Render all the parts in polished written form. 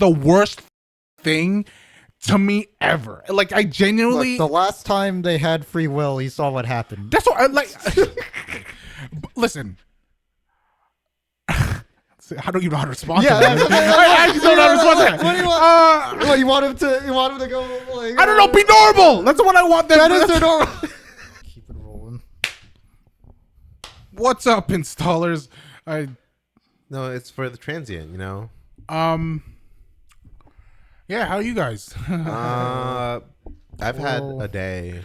the worst thing to me ever. Like, I genuinely... Look, the last time they had free will, you saw what happened. That's what I like. Listen. I don't even know how to respond to that. I actually don't know how to respond to that. What do you want? What, you want him to go like... I don't know, be normal. That's what I want them That to is do. their normal. Keep it rolling. What's up, installers? No, it's for the transient, you know? Yeah, how are you guys? I've had a day.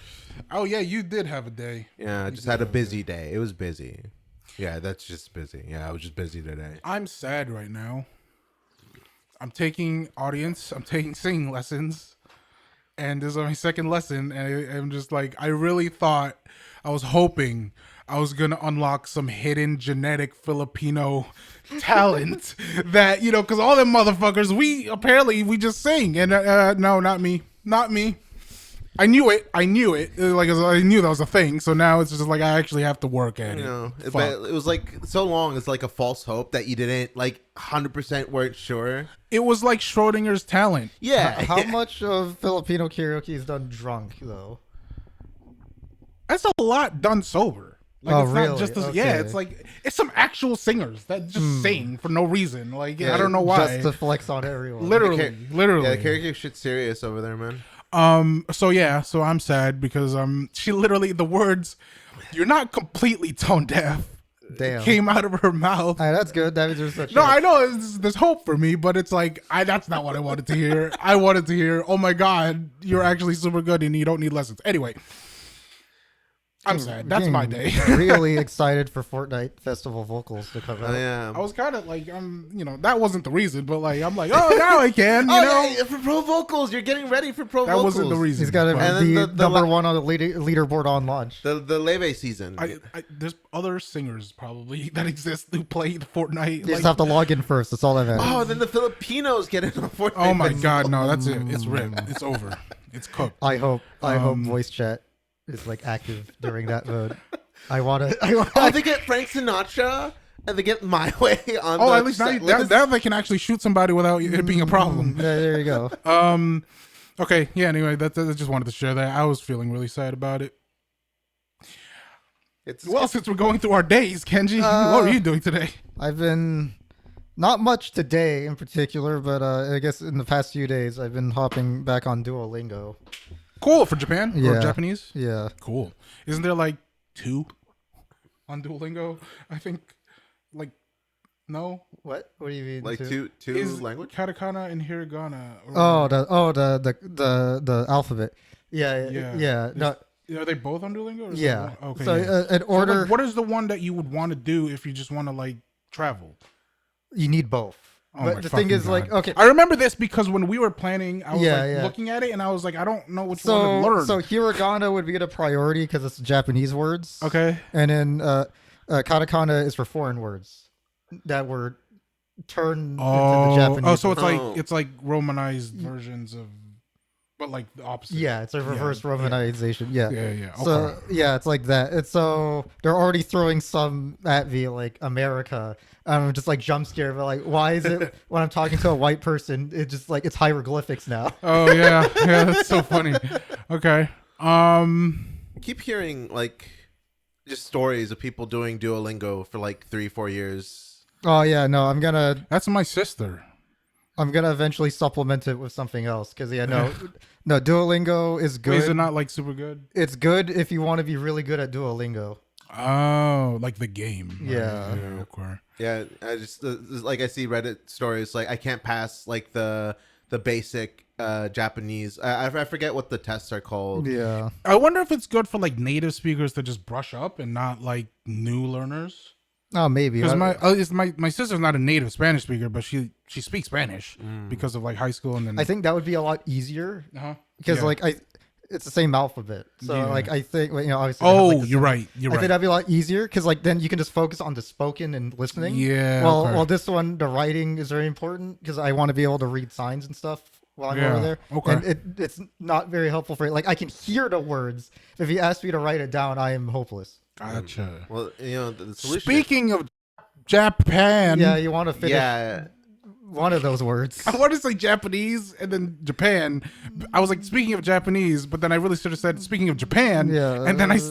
Oh, yeah, you did have a day. Yeah, I just had a busy day. It was busy. Yeah, that's just busy. Yeah, I was just busy today. I'm sad right now. I'm taking singing lessons, and this is my second lesson, and I'm just like, I was hoping I was gonna unlock some hidden genetic Filipino talent that, you know, because all them motherfuckers, we just sing, and no, not me. I knew it. Like, I knew that was a thing. So now it's just like I actually have to work at it. You know, but it was like so long. It's like a false hope that you didn't 100% weren't sure. It was like Schrodinger's talent. Yeah. How much of Filipino karaoke is done drunk though? That's a lot done sober. Like, oh, it's really? Not just okay. Yeah, it's like it's some actual singers that just sing for no reason. Like, I don't know why. Just to flex on everyone. Literally. Yeah, the karaoke shit's serious over there, man. So I'm sad because she literally, the words, "You're not completely tone deaf," Damn. came out of her mouth. All right, that's good. That means there's such. No, I know there's hope for me, but it's like that's not what I wanted to hear. I wanted to hear, "Oh my God, you're actually super good and you don't need lessons." Anyway, I'm sad. That's my day. Really excited for Fortnite Festival vocals to come out. Yeah. I was kind of like, that wasn't the reason, but like, I'm like, oh, now I can, you know. Yeah, for pro vocals, you're getting ready for pro vocals. That wasn't the reason. He's got to but- be And the number one on the leaderboard on launch. The Leve season. There's other singers probably that exist who play the Fortnite. You just have to log in first. That's all that matters. Oh, then the Filipinos get it on Fortnite. Oh my God, no, that's it. It's ripped. It's over. It's cooked. I hope voice chat is like active during that mode. I want to. Oh, they get Frank Sinatra and they get My Way on. Oh, at least now they can actually shoot somebody without it being a problem. There you go. Okay. Yeah. Anyway, I just wanted to share that. I was feeling really sad about it. Well, since we're going through our days, Kenji, what are you doing today? I've been not much today in particular, but I guess in the past few days I've been hopping back on Duolingo. Cool, for Japan or Japanese. Yeah. Cool. Isn't there like 2 on Duolingo? I think like no. What do you mean? Like two language? Katakana and hiragana. The alphabet. Yeah. No. Are they both on Duolingo? Or Yeah. Okay. So in order, so, like, what is the one that you would want to do if you just want to like travel? you need both. Oh, but the thing is, God. like, okay, I remember this because when we were planning, I was Yeah. looking at it and I was like, I don't know which one to learn. So hiragana would be the priority because it's Japanese words. Okay. And then katakana is for foreign words that were turned into the Japanese. Oh, so words. it's like Romanized versions of, but like the opposite. Yeah, it's a reverse Romanization. Yeah. Yeah. Okay. So yeah, it's like that. It's so they're already throwing some at me like America. I'm just like jump scared, but like, why is it when I'm talking to a white person, it's just like it's hieroglyphics now? Oh yeah, that's so funny. Okay. I keep hearing like just stories of people doing Duolingo for like 3-4 years. Oh yeah, no, That's my sister. I'm gonna eventually supplement it with something else because no, Duolingo is good. Wait, is it not like super good? It's good if you want to be really good at Duolingo. Oh, like the game. Yeah. Okay. Yeah, I just like I see Reddit stories like I can't pass like the basic Japanese. I forget what the tests are called. Yeah. I wonder if it's good for like native speakers to just brush up and not like new learners. Oh, maybe. Because my sister's not a native Spanish speaker, but she speaks Spanish because of like high school and then I think that would be a lot easier because Yeah. like it's the same alphabet. So like I think obviously. Oh, you're right. I think that'd be a lot easier because like then you can just focus on the spoken and listening. Yeah. Well, this one the writing is very important because I want to be able to read signs and stuff while I'm over there. Okay. And it's not very helpful for it. Like I can hear the words. If you ask me to write it down, I am hopeless. Gotcha. Well, the solution. Speaking of Japan, Yeah, you want to finish. Yeah. One of those words. I want to say Japanese and then Japan. I was like, speaking of Japanese, but then I really should have said, speaking of Japan. Yeah. And then I just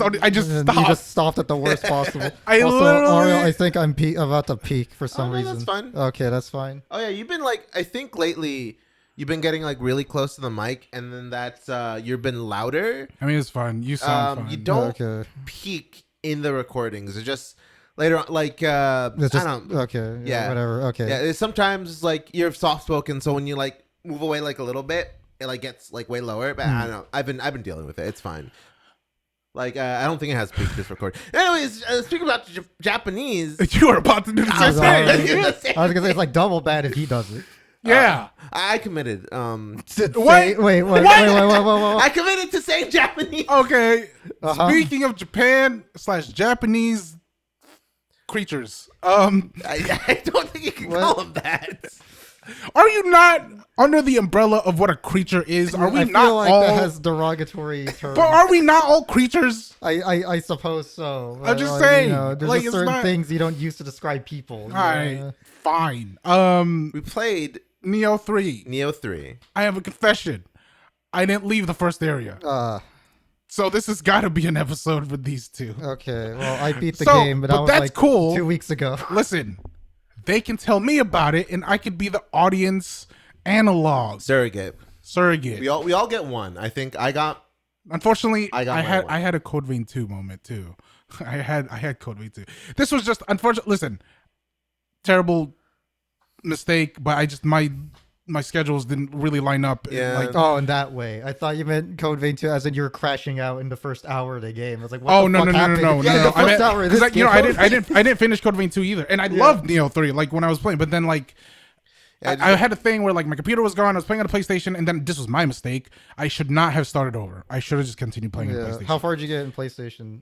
and stopped. You just stopped at the worst possible. I also, literally- Ariel, I think I'm about to peak for some no, reason. that's fine. Okay, that's fine. Oh yeah, you've been like, I think lately you've been getting like really close to the mic, and then that's you've been louder. I mean, it's fine. You sound fine. You don't Okay. peak in the recordings. It's just later on, like It's just, I don't. okay. Yeah. Whatever. Okay. Yeah, it's sometimes like you're soft spoken, so when you like move away like a little bit, it like gets like way lower. But I don't know. I've been dealing with it. It's fine. Like I don't think it has peaked this record. Anyways, speaking about You Japanese, were about to do the I same was, thing. I was gonna say it's like double bad if he does it. Yeah. I committed. Wait. I committed to saying Japanese. Okay. Uh-huh. Speaking of Japan / Japanese creatures, I don't think you can What? call them that. are you not under the umbrella of what a creature is? Are we I not feel like all? that has derogatory terms. But are we not all creatures? I suppose so. I'm just Like, saying, there's like, just it's certain not- things you don't use to describe people. All right, fine. We played Neo 3. Nioh 3. I have a confession. I didn't leave the first area, so this has got to be an episode with these two. Okay. Well, I beat the So, game, but that was that's like cool. 2 weeks ago. Listen, they can tell me about it, and I could be the audience analog Surrogate. surrogate. We all get one. I think I got. Unfortunately, I got my one. I had a Code Vein 2 moment too. I had Code Vein 2. This was just unfortunate. Listen, terrible mistake, but I just my schedules didn't really line up. Yeah. Like, Oh, in that way. I thought you meant Code Vein 2 as in you were crashing out in the first hour of the game. I was like, what oh the no fuck no no no happened? no Yeah, no! the I first meant, hour of 'cause this you know game. I didn't finish Code Vein 2 either, and I loved Neo 3 like when I was playing, but then like. I had a thing where like my computer was gone. I was playing on a PlayStation, and then this was my mistake. I should not have started over. I should have just continued playing on Yeah. PlayStation. How far did you get in PlayStation?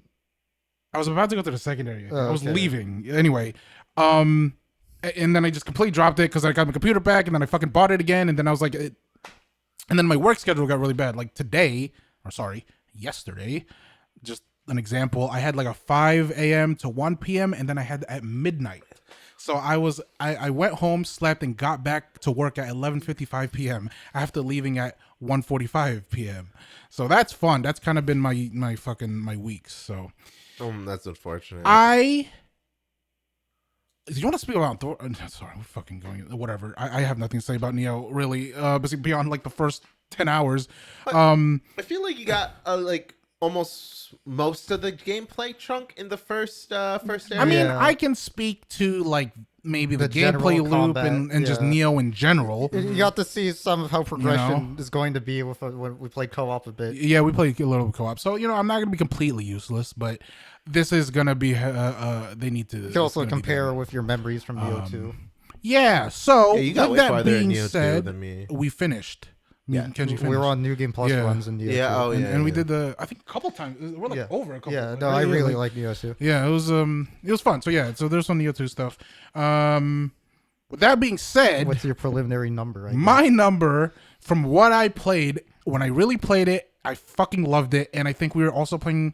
I was about to go to the second area. Oh, I was okay. leaving anyway. And then I just completely dropped it because I got my computer back, and then I fucking bought it again, and then I was like, and then my work schedule got really bad. Like yesterday, just an example. I had like a 5 a.m. to 1 p.m. and then I had at midnight. So I went home, slept, and got back to work at 11:55 p.m. after leaving at 1:45 p.m. So that's fun. That's kind of been my weeks. So That's unfortunate. do you want to speak about Thor? Sorry, we're fucking going. Whatever. I have nothing to say about Neo really. Beyond like the first 10 hours. I feel like you got like almost most of the gameplay chunk in the first area. I mean, Yeah. I can speak to like maybe the The gameplay general loop combat, and just yeah. Neo in general. You got to see some of how progression know? is going to be when we played co-op a bit. Yeah, we played a little co-op, so I'm not gonna be completely useless, but this is gonna be they need to. You can also compare with your memories from Neo 2. Yeah, so Yeah, you got with way that farther in being Neo 2 said, than me. we finished. Yeah. Kenji finished. We were on New Game Plus Yeah. runs in Neo 2. Yeah. Oh yeah. and we yeah. did I think a couple times. We're like Yeah. over a couple. Yeah, like, no, I really like Neo 2. Yeah, it was fun. So yeah, so there's some Neo 2 stuff. With that being said, What's your preliminary number? I guess? my number from what I played when I really played it, I fucking loved it, and I think we were also playing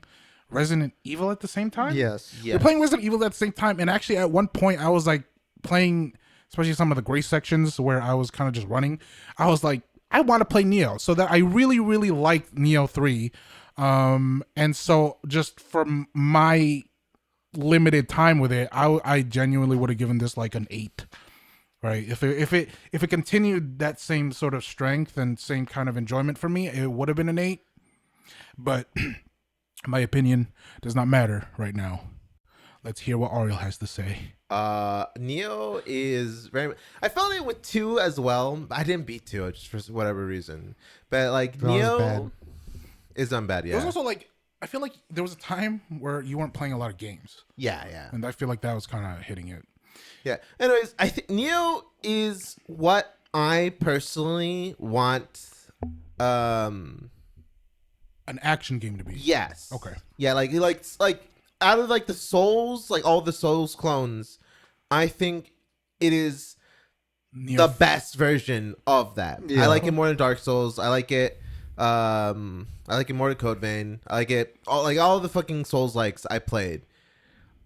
Resident Evil at the same time. Yes. Yeah. We were playing Resident Evil at the same time, and actually at one point I was like playing, especially some of the gray sections where I was kind of just running. I was like, I want to play Neo, so that I really really liked Neo 3, and so just from my limited time with it, I genuinely would have given this like an 8. Right, if it continued that same sort of strength and same kind of enjoyment for me, it would have been an 8. But my opinion does not matter right now. Let's hear what Ariel has to say. Neo is very. I felt it with 2 as well. I didn't beat 2 just for whatever reason. But like That was Neo bad. is unbad. It was Yeah. also like I feel like there was a time where you weren't playing a lot of games, Yeah. and I feel like that was kind of hitting it. Yeah. Anyways, I think Neo is what I personally want. An action game to be. Yes. Okay. Yeah, like out of like the Souls, like all the Souls clones, I think it is Neo the best version of that. Yeah. I like it more than Dark Souls. I like it. I like it more than Code Vein. I like it all the fucking Souls likes I played.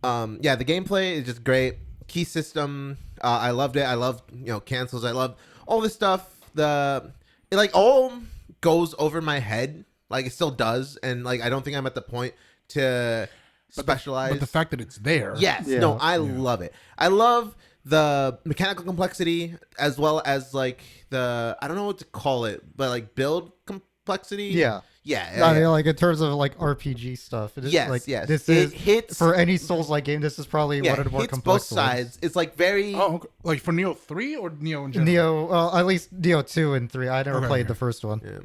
Yeah, the gameplay is just great. key system. I loved it. I loved cancels. I loved all this stuff. It like all goes over my head. Like it still does, and like I don't think I'm at the point to specialize. But the fact that it's there. Yes. Yeah. No, I love it. I love the mechanical complexity as well as like the I don't know what to call it, but like build complexity. Yeah. Yeah. I mean, like in terms of like RPG stuff, it is, Yes, like, yes. This It is hits for any Souls-like game. This is probably one of the more hits complex both sides. It's like very Oh, okay. Like for Nioh 3 or Nioh in general? Neo, at least Neo 2 and 3. I never Okay, played okay. the first one. yeah.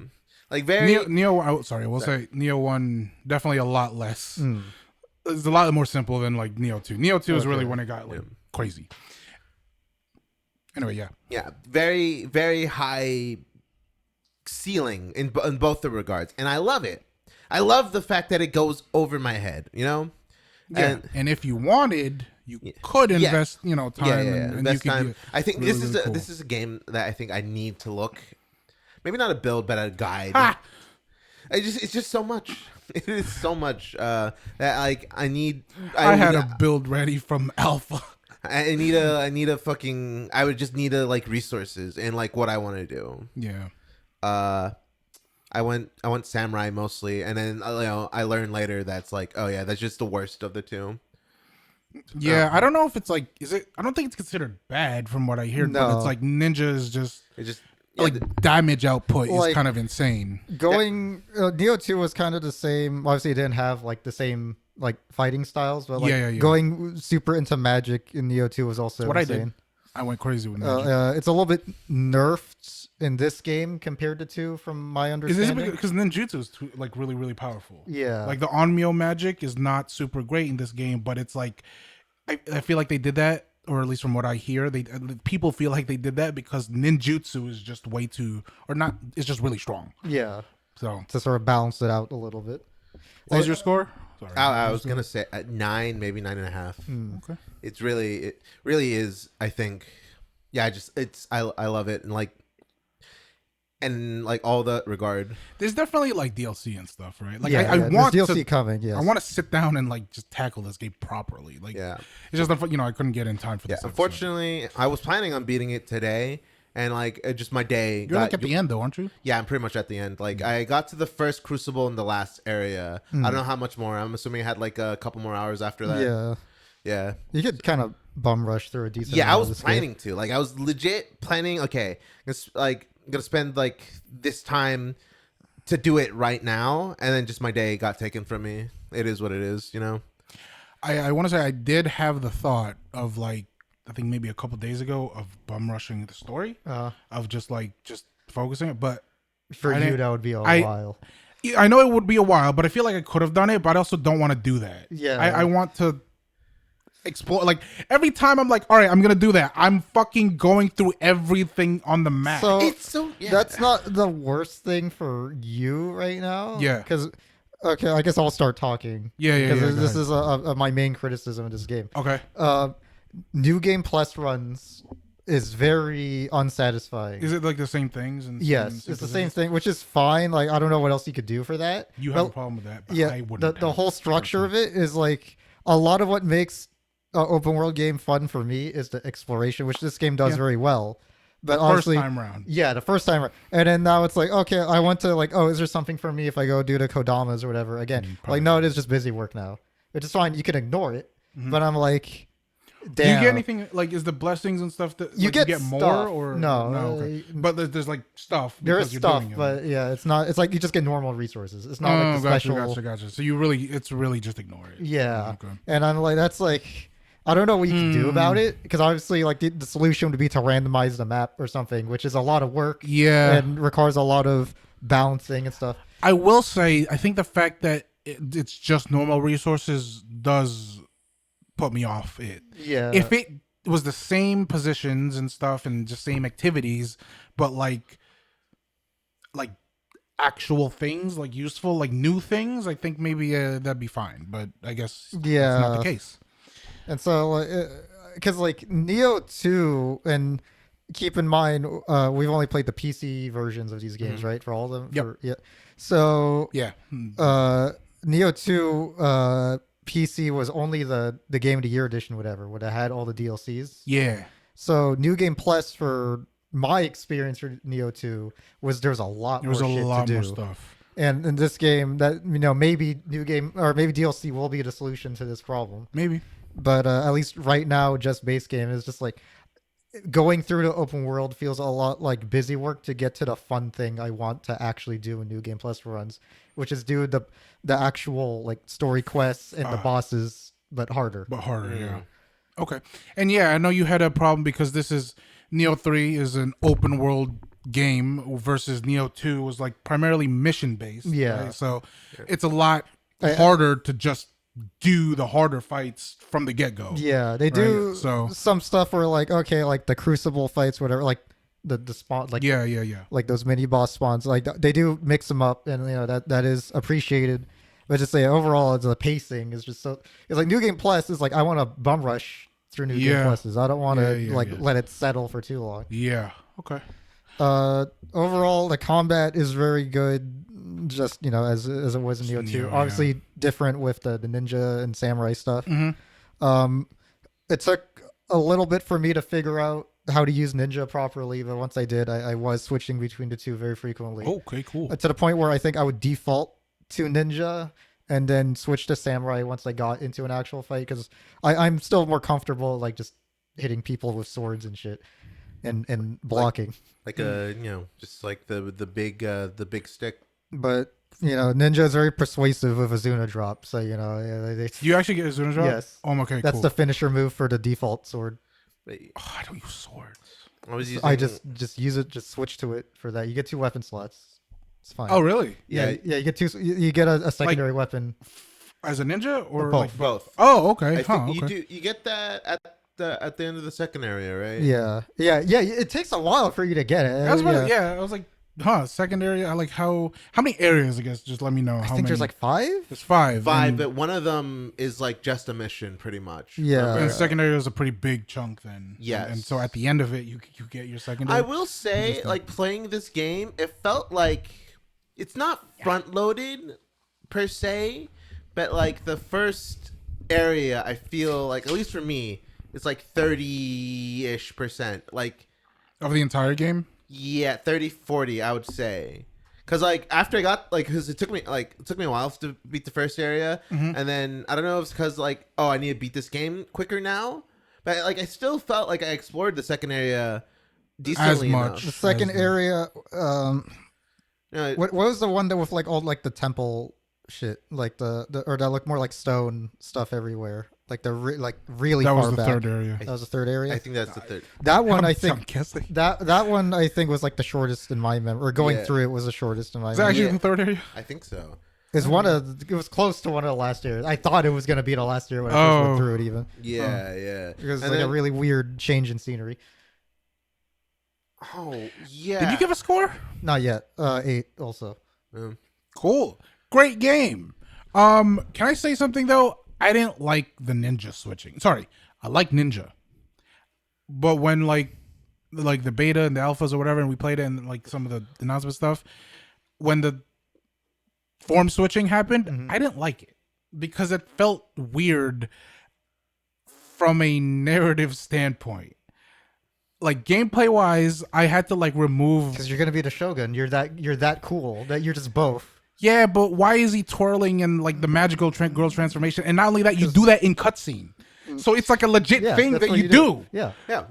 Like very Nioh, sorry, we'll say Nioh 1 definitely a lot less. It's a lot more simple than like Nioh 2. Nioh 2 is really when it got like crazy. Anyway, yeah. Yeah, very, very high ceiling in both the regards, and I love it. I love the fact that it goes over my head. Yeah. And if you wanted, you could invest, time and Invest you could time. do it. I think really, this is really a, cool. this is a game that I think I need to look. Maybe not a build, but a guide. Ha! It's just so much. It is so much that like I need. I had a build ready from alpha. I need a fucking. I would just need like resources and like what I want to do. Yeah. I went samurai mostly, and then I learned later that's like, oh yeah, that's just the worst of the two. Yeah, I don't know if it's like, is it? I don't think it's considered bad from what I hear, but No. it's like ninja is just It just damage output is Like- kind of insane. Going Neo 2 was kind of the same. Obviously, it didn't have like the same like fighting styles, but like Yeah. going super into magic in Neo 2 was also That's what I insane. did. I went crazy with ninja. It's a little bit nerfed in this game compared to 2, from my Is understanding. this because ninjutsu is like really, really powerful? Yeah. Like the Onmyo magic is not super great in this game, but it's like I feel like they did that, or at least from what I hear, people feel like they did that because ninjutsu is just way too, or not. It's just really strong. Yeah, So, to sort of balance it out a little bit. what was your score? Sorry, I was gonna say at 9, maybe 9.5. Okay. It really is. I think, yeah. I love it, and like all the regard. There's definitely like DLC and stuff, right? Like Yeah, I there's want DLC to. coming. Yes. I want to sit down and like just tackle this game properly. Like, Yeah. it's just I couldn't get in time for Yeah. this. episode. Unfortunately, I was planning on beating it today, and like just my day. You're like at the end though, aren't you? Yeah, I'm pretty much at the end. Like I got to the first crucible in the last area. I don't know how much more. I'm assuming I had like a couple more hours after that. Yeah, Yeah. you could kind of bum rush through a decent. Yeah, I amount of was this game. planning to. Like I was legit planning, okay, gonna spend like this time to do it right now, and then just my day got taken from me. It is what it is, I want to say I did have the thought of like I think maybe a couple days ago of bum rushing the story of just focusing it, but For I you, didn't- that would be a I- while. I know it would be a while, but I feel like I could have done it, but I also don't want to do that. Yeah. I want to explore. Like every time I'm like, all right, I'm gonna do that. I'm fucking going through everything on the map. So It's so that's not the worst thing for you right now. Yeah. Because okay, I guess I'll start talking. Yeah, Because go this ahead. is my main criticism of this game. Okay. New Game Plus runs is very unsatisfying. Is it like the same things? And Yes, it's the same thing, which is fine. Like I don't know what else you could do for that. You have But, a problem with that? But yeah, I wouldn't. the whole structure of it is like a lot of what makes an open world game fun for me is the exploration, which this game does Yeah. very well. But First honestly, time round. yeah, the first time, and then now it's like, okay, I want to like, oh, is there something for me if I go do the Kodamas or whatever again? probably Like, no, it is just busy work now, which is fine. You can ignore it, but I'm like, Do damn. you get anything like is the blessings and stuff that You like, get you get more stuff. or No, Okay. But there's like stuff. There because is you're stuff, doing it. but yeah, it's not. It's like you just get normal resources. It's not like the gotcha, special. gotcha. So it's really just ignore it. Yeah, Okay. and I'm like, that's like, I don't know what you can do about it because obviously, like the solution would be to randomize the map or something, which is a lot of work. Yeah. and requires a lot of balancing and stuff. I will say, I think the fact that it's just normal resources does put me off it. Yeah, If it was the same positions and stuff and just same activities, but like actual ththings, like useful, like new things, I think maybe that'd be fine. But I guess Yeah. that's not the case. And so, because like Neo 2, and keep in mind, we've only played the PC versions of these games, right? For all of them? Yep. Yeah. So, Yeah. Neo 2, PC was only the Game of the Year edition, whatever, would have had all the DLCs. Yeah. So New Game Plus, for my experience for Neo 2, was there's a lot There more was a shit lot to more do. stuff. And in this game, that maybe new game or maybe DLC will be the solution to this problem. Maybe. But at least right now, just base game is just like going through the open world feels a lot like busy work to get to the fun thing I want to actually do in New Game Plus runs, which is do the actual like story quests and the bosses, but harder. But harder, yeah. Okay. And yeah, I know you had a problem because this is Nioh 3 is an open world game versus Nioh 2 was like primarily mission based. Yeah. Right? So it's a lot harder to just do the harder fights from the get go. Yeah, they do So some stuff where like, okay, like the Crucible fights, whatever, like the spawn, like yeah. like those mini boss spawns, like they do mix them up, and that is appreciated. But just say overall, the pacing is just so. It's like New Game Plus is like I want to bum rush through New Game Pluses. I don't want to let it settle for too long. Yeah. Okay. Overall, the combat is very good. Just as it was in Nioh 2. Nioh, Obviously different with the ninja and samurai stuff. Mm-hmm. It took a little bit for me to figure out how to use ninja properly, but once I did, I was switching between the two very frequently. Okay, cool. To the point where I think I would default to ninja and then switch to samurai once I got into an actual fight, because I'm still more comfortable like just hitting people with swords and shit and blocking. Like just like the big stick. But ninja is very persuasive with a Zuna drop, so they Do you actually get a Zuna drop? Yes. Oh, okay, that's cool. the finisher move for the default sword. I don't use swords. I just use it, just switch to it for that. You get 2 weapon slots. It's fine. Oh, really? Yeah, you get 2. You get a secondary weapon As a ninja or both. like both. Oh, okay. I think okay. you do. You get that at the end of the second area, right? Yeah. It takes a while for you to get it. That's what. Yeah, I was like, secondary. I like how many areas? I guess just let me know. I how think many. there's like 5. There's 5. Five, and, but one of them is like just a mission, pretty much. Yeah. and secondary is a pretty big chunk then. Yes. And so at the end of it, you get your secondary. I will say, like playing this game, it felt like it's not front loaded per se, but like the first area, I feel like, at least for me, it's like 30-ish%. Like of the entire game. yeah, 30-40, I would say. Cause like after I got cause it took me a while to beat the first area, and then I don't know if it's cause like I need to beat this game quicker now, but like I still felt like I explored the second area decently As much. enough. The second area, what was the one that with like all like the temple shit, like the or that looked more like stone stuff everywhere, like really That far was the back. third area. That was the third area. I think that's the third. That one I I'm think guessing. that one I think was like the shortest in my memory. Or going Yeah. through it was the shortest in my Is that memory. actually Yeah. the third area? I think so. It was close to one of the last areas. I thought it was gonna be the last area when I first went through it, even Yeah, yeah. because it's And like a then- really weird change in scenery. Oh yeah. Did you give a score? Not yet. 8 also. Cool. Great game. Can I say something though? I didn't like the ninja switching. Sorry, I like ninja. But when like the beta and the alphas or whatever, and we played it and like some of the announcement stuff, when the form switching happened, I didn't like it because it felt weird from a narrative standpoint. Like gameplay wise, I had to like remove. Because you're gonna be the Shogun. You're that cool that you're just both. Yeah, but why is he twirling and like the magical girl transformation? And not only that, you do that in cutscene. So it's like a legit thing that's that what you do. Yeah. Yeah,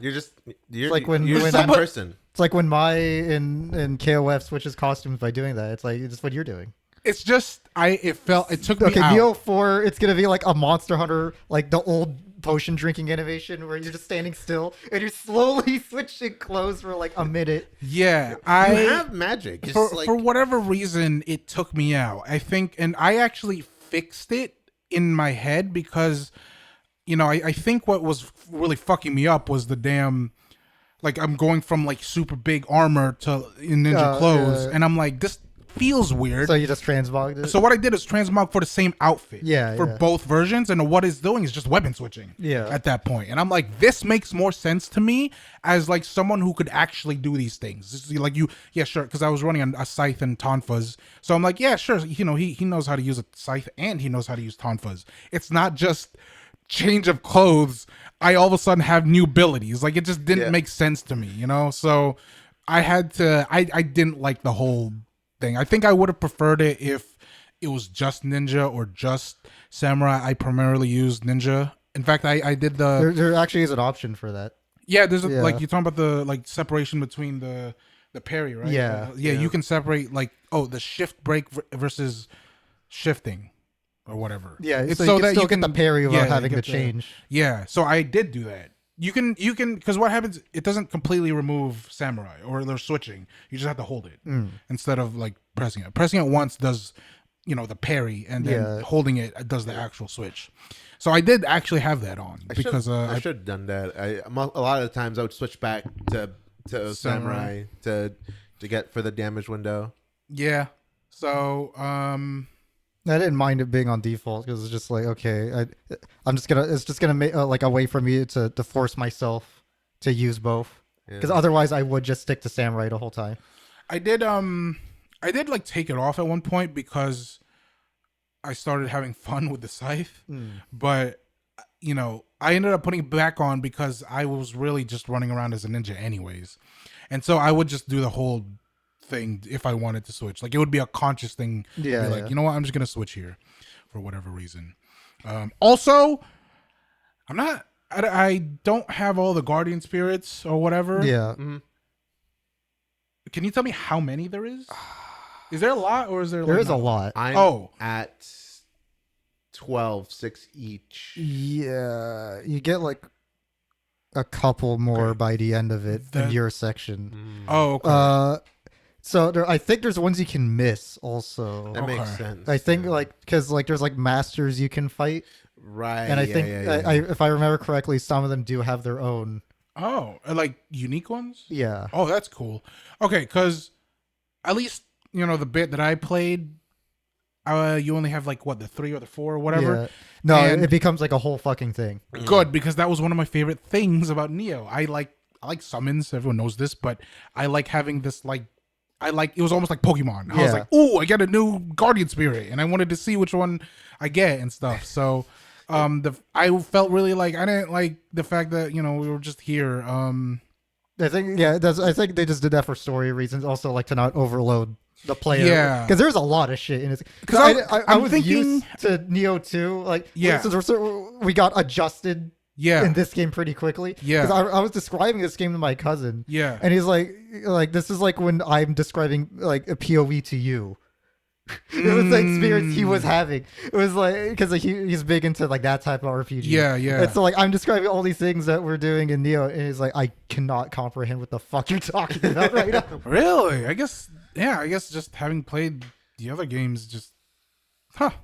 you're like when you're that person. It's like when Mai in KOF switches costumes by doing that. It's like it's what you're doing. It's just it took me Okay, out. Nioh 4, it's gonna be like a Monster Hunter, like the old potion drinking animation where you're just standing still and you're slowly switching clothes for like a minute. Yeah, You I have magic. It's for like, for whatever reason it took me out. I think, and I actually fixed it in my head because I think what was really fucking me up was the damn. Like I'm going from like super big armor to in ninja clothes, yeah. and I'm like, this feels weird. So you just transmogged it. So what I did is transmog for the same outfit. Yeah, For yeah. both versions, and what it's doing is just weapon switching. Yeah. At that point, and I'm like, this makes more sense to me as like someone who could actually do these things. This is like yeah, sure, because I was running a scythe and tonfas, so I'm like, yeah, sure. You know, he knows how to use a scythe and he knows how to use tonfas. It's not just change of clothes. I all of a sudden have new abilities. Like it just didn't make sense to me, you know. So I had to. I didn't like the whole thing. I think I would have preferred it if it was just ninja or just samurai. I primarily used ninja. In fact, I did the There actually is an option for that. there's like you're talking about the like separation between the parry, right? Yeah. You can separate like the shift break versus shifting or whatever. Yeah, It's so you can that still get the parry without having to get the- change. Yeah, so I did do that. You can because what happens? It doesn't completely remove samurai or they're switching. You just have to hold it instead of like pressing it. Pressing it once does the parry, and then holding it does the actual switch. So I did actually have that on because I should have done that. A lot of the times I would switch back to samurai to get for the damage window. yeah. So I didn't mind it being on default because it's just like, okay, it's just gonna make like a way for me to force myself to use both, because otherwise I would just stick to samurai the whole time. I did like take it off at one point because I started having fun with the scythe, but I ended up putting it back on because I was really just running around as a ninja anyways, and so I would just do the whole thing if I wanted to switch. Like it would be a conscious thing. Yeah, be like, yeah. you know what, I'm just gonna switch here for whatever reason. Also, I don't have all the guardian spirits or whatever. Yeah. Can you tell me how many there is? Is there a lot or is there? There like is a lot. I'm at 12, 6 each. Yeah, you get like a couple more by the end of it in your section. Oh, okay. So I think there's ones you can miss also. That makes sense. I think like because like there's like masters you can fight, Right. and I think if I remember correctly, some of them do have their own. Oh, like unique ones? Yeah. Oh, that's cool. Okay, because at least the bit that I played, you only have like what, the 3 or the 4 or whatever. Yeah. No, And- it becomes like a whole fucking thing. Good, because that was one of my favorite things about Nioh. I like summons. Everyone knows this, but I like having this it was almost like Pokemon. I was like, "Ooh, I got a new Guardian Spirit," and I wanted to see which one I get and stuff. So, I felt really like I didn't like the fact that we were just here. I think I think they just did that for story reasons, also like to not overload the player. Yeah. Because there's a lot of shit in it. Because I I'm was thinking- used to Neo 2. Like, Yeah. since we got adjusted Yeah, in this game pretty quickly. Yeah. Because I was describing this game to my cousin. yeah, And he's like, this is like when I'm describing like a POV to you. It was the experience he was having. It was like, because he's big into like that type of RPG. Yeah, yeah. And so like I'm describing all these things that we're doing in Neo, and he's like, I cannot comprehend what the fuck you're talking about right now. Really? I guess just having played the other games, just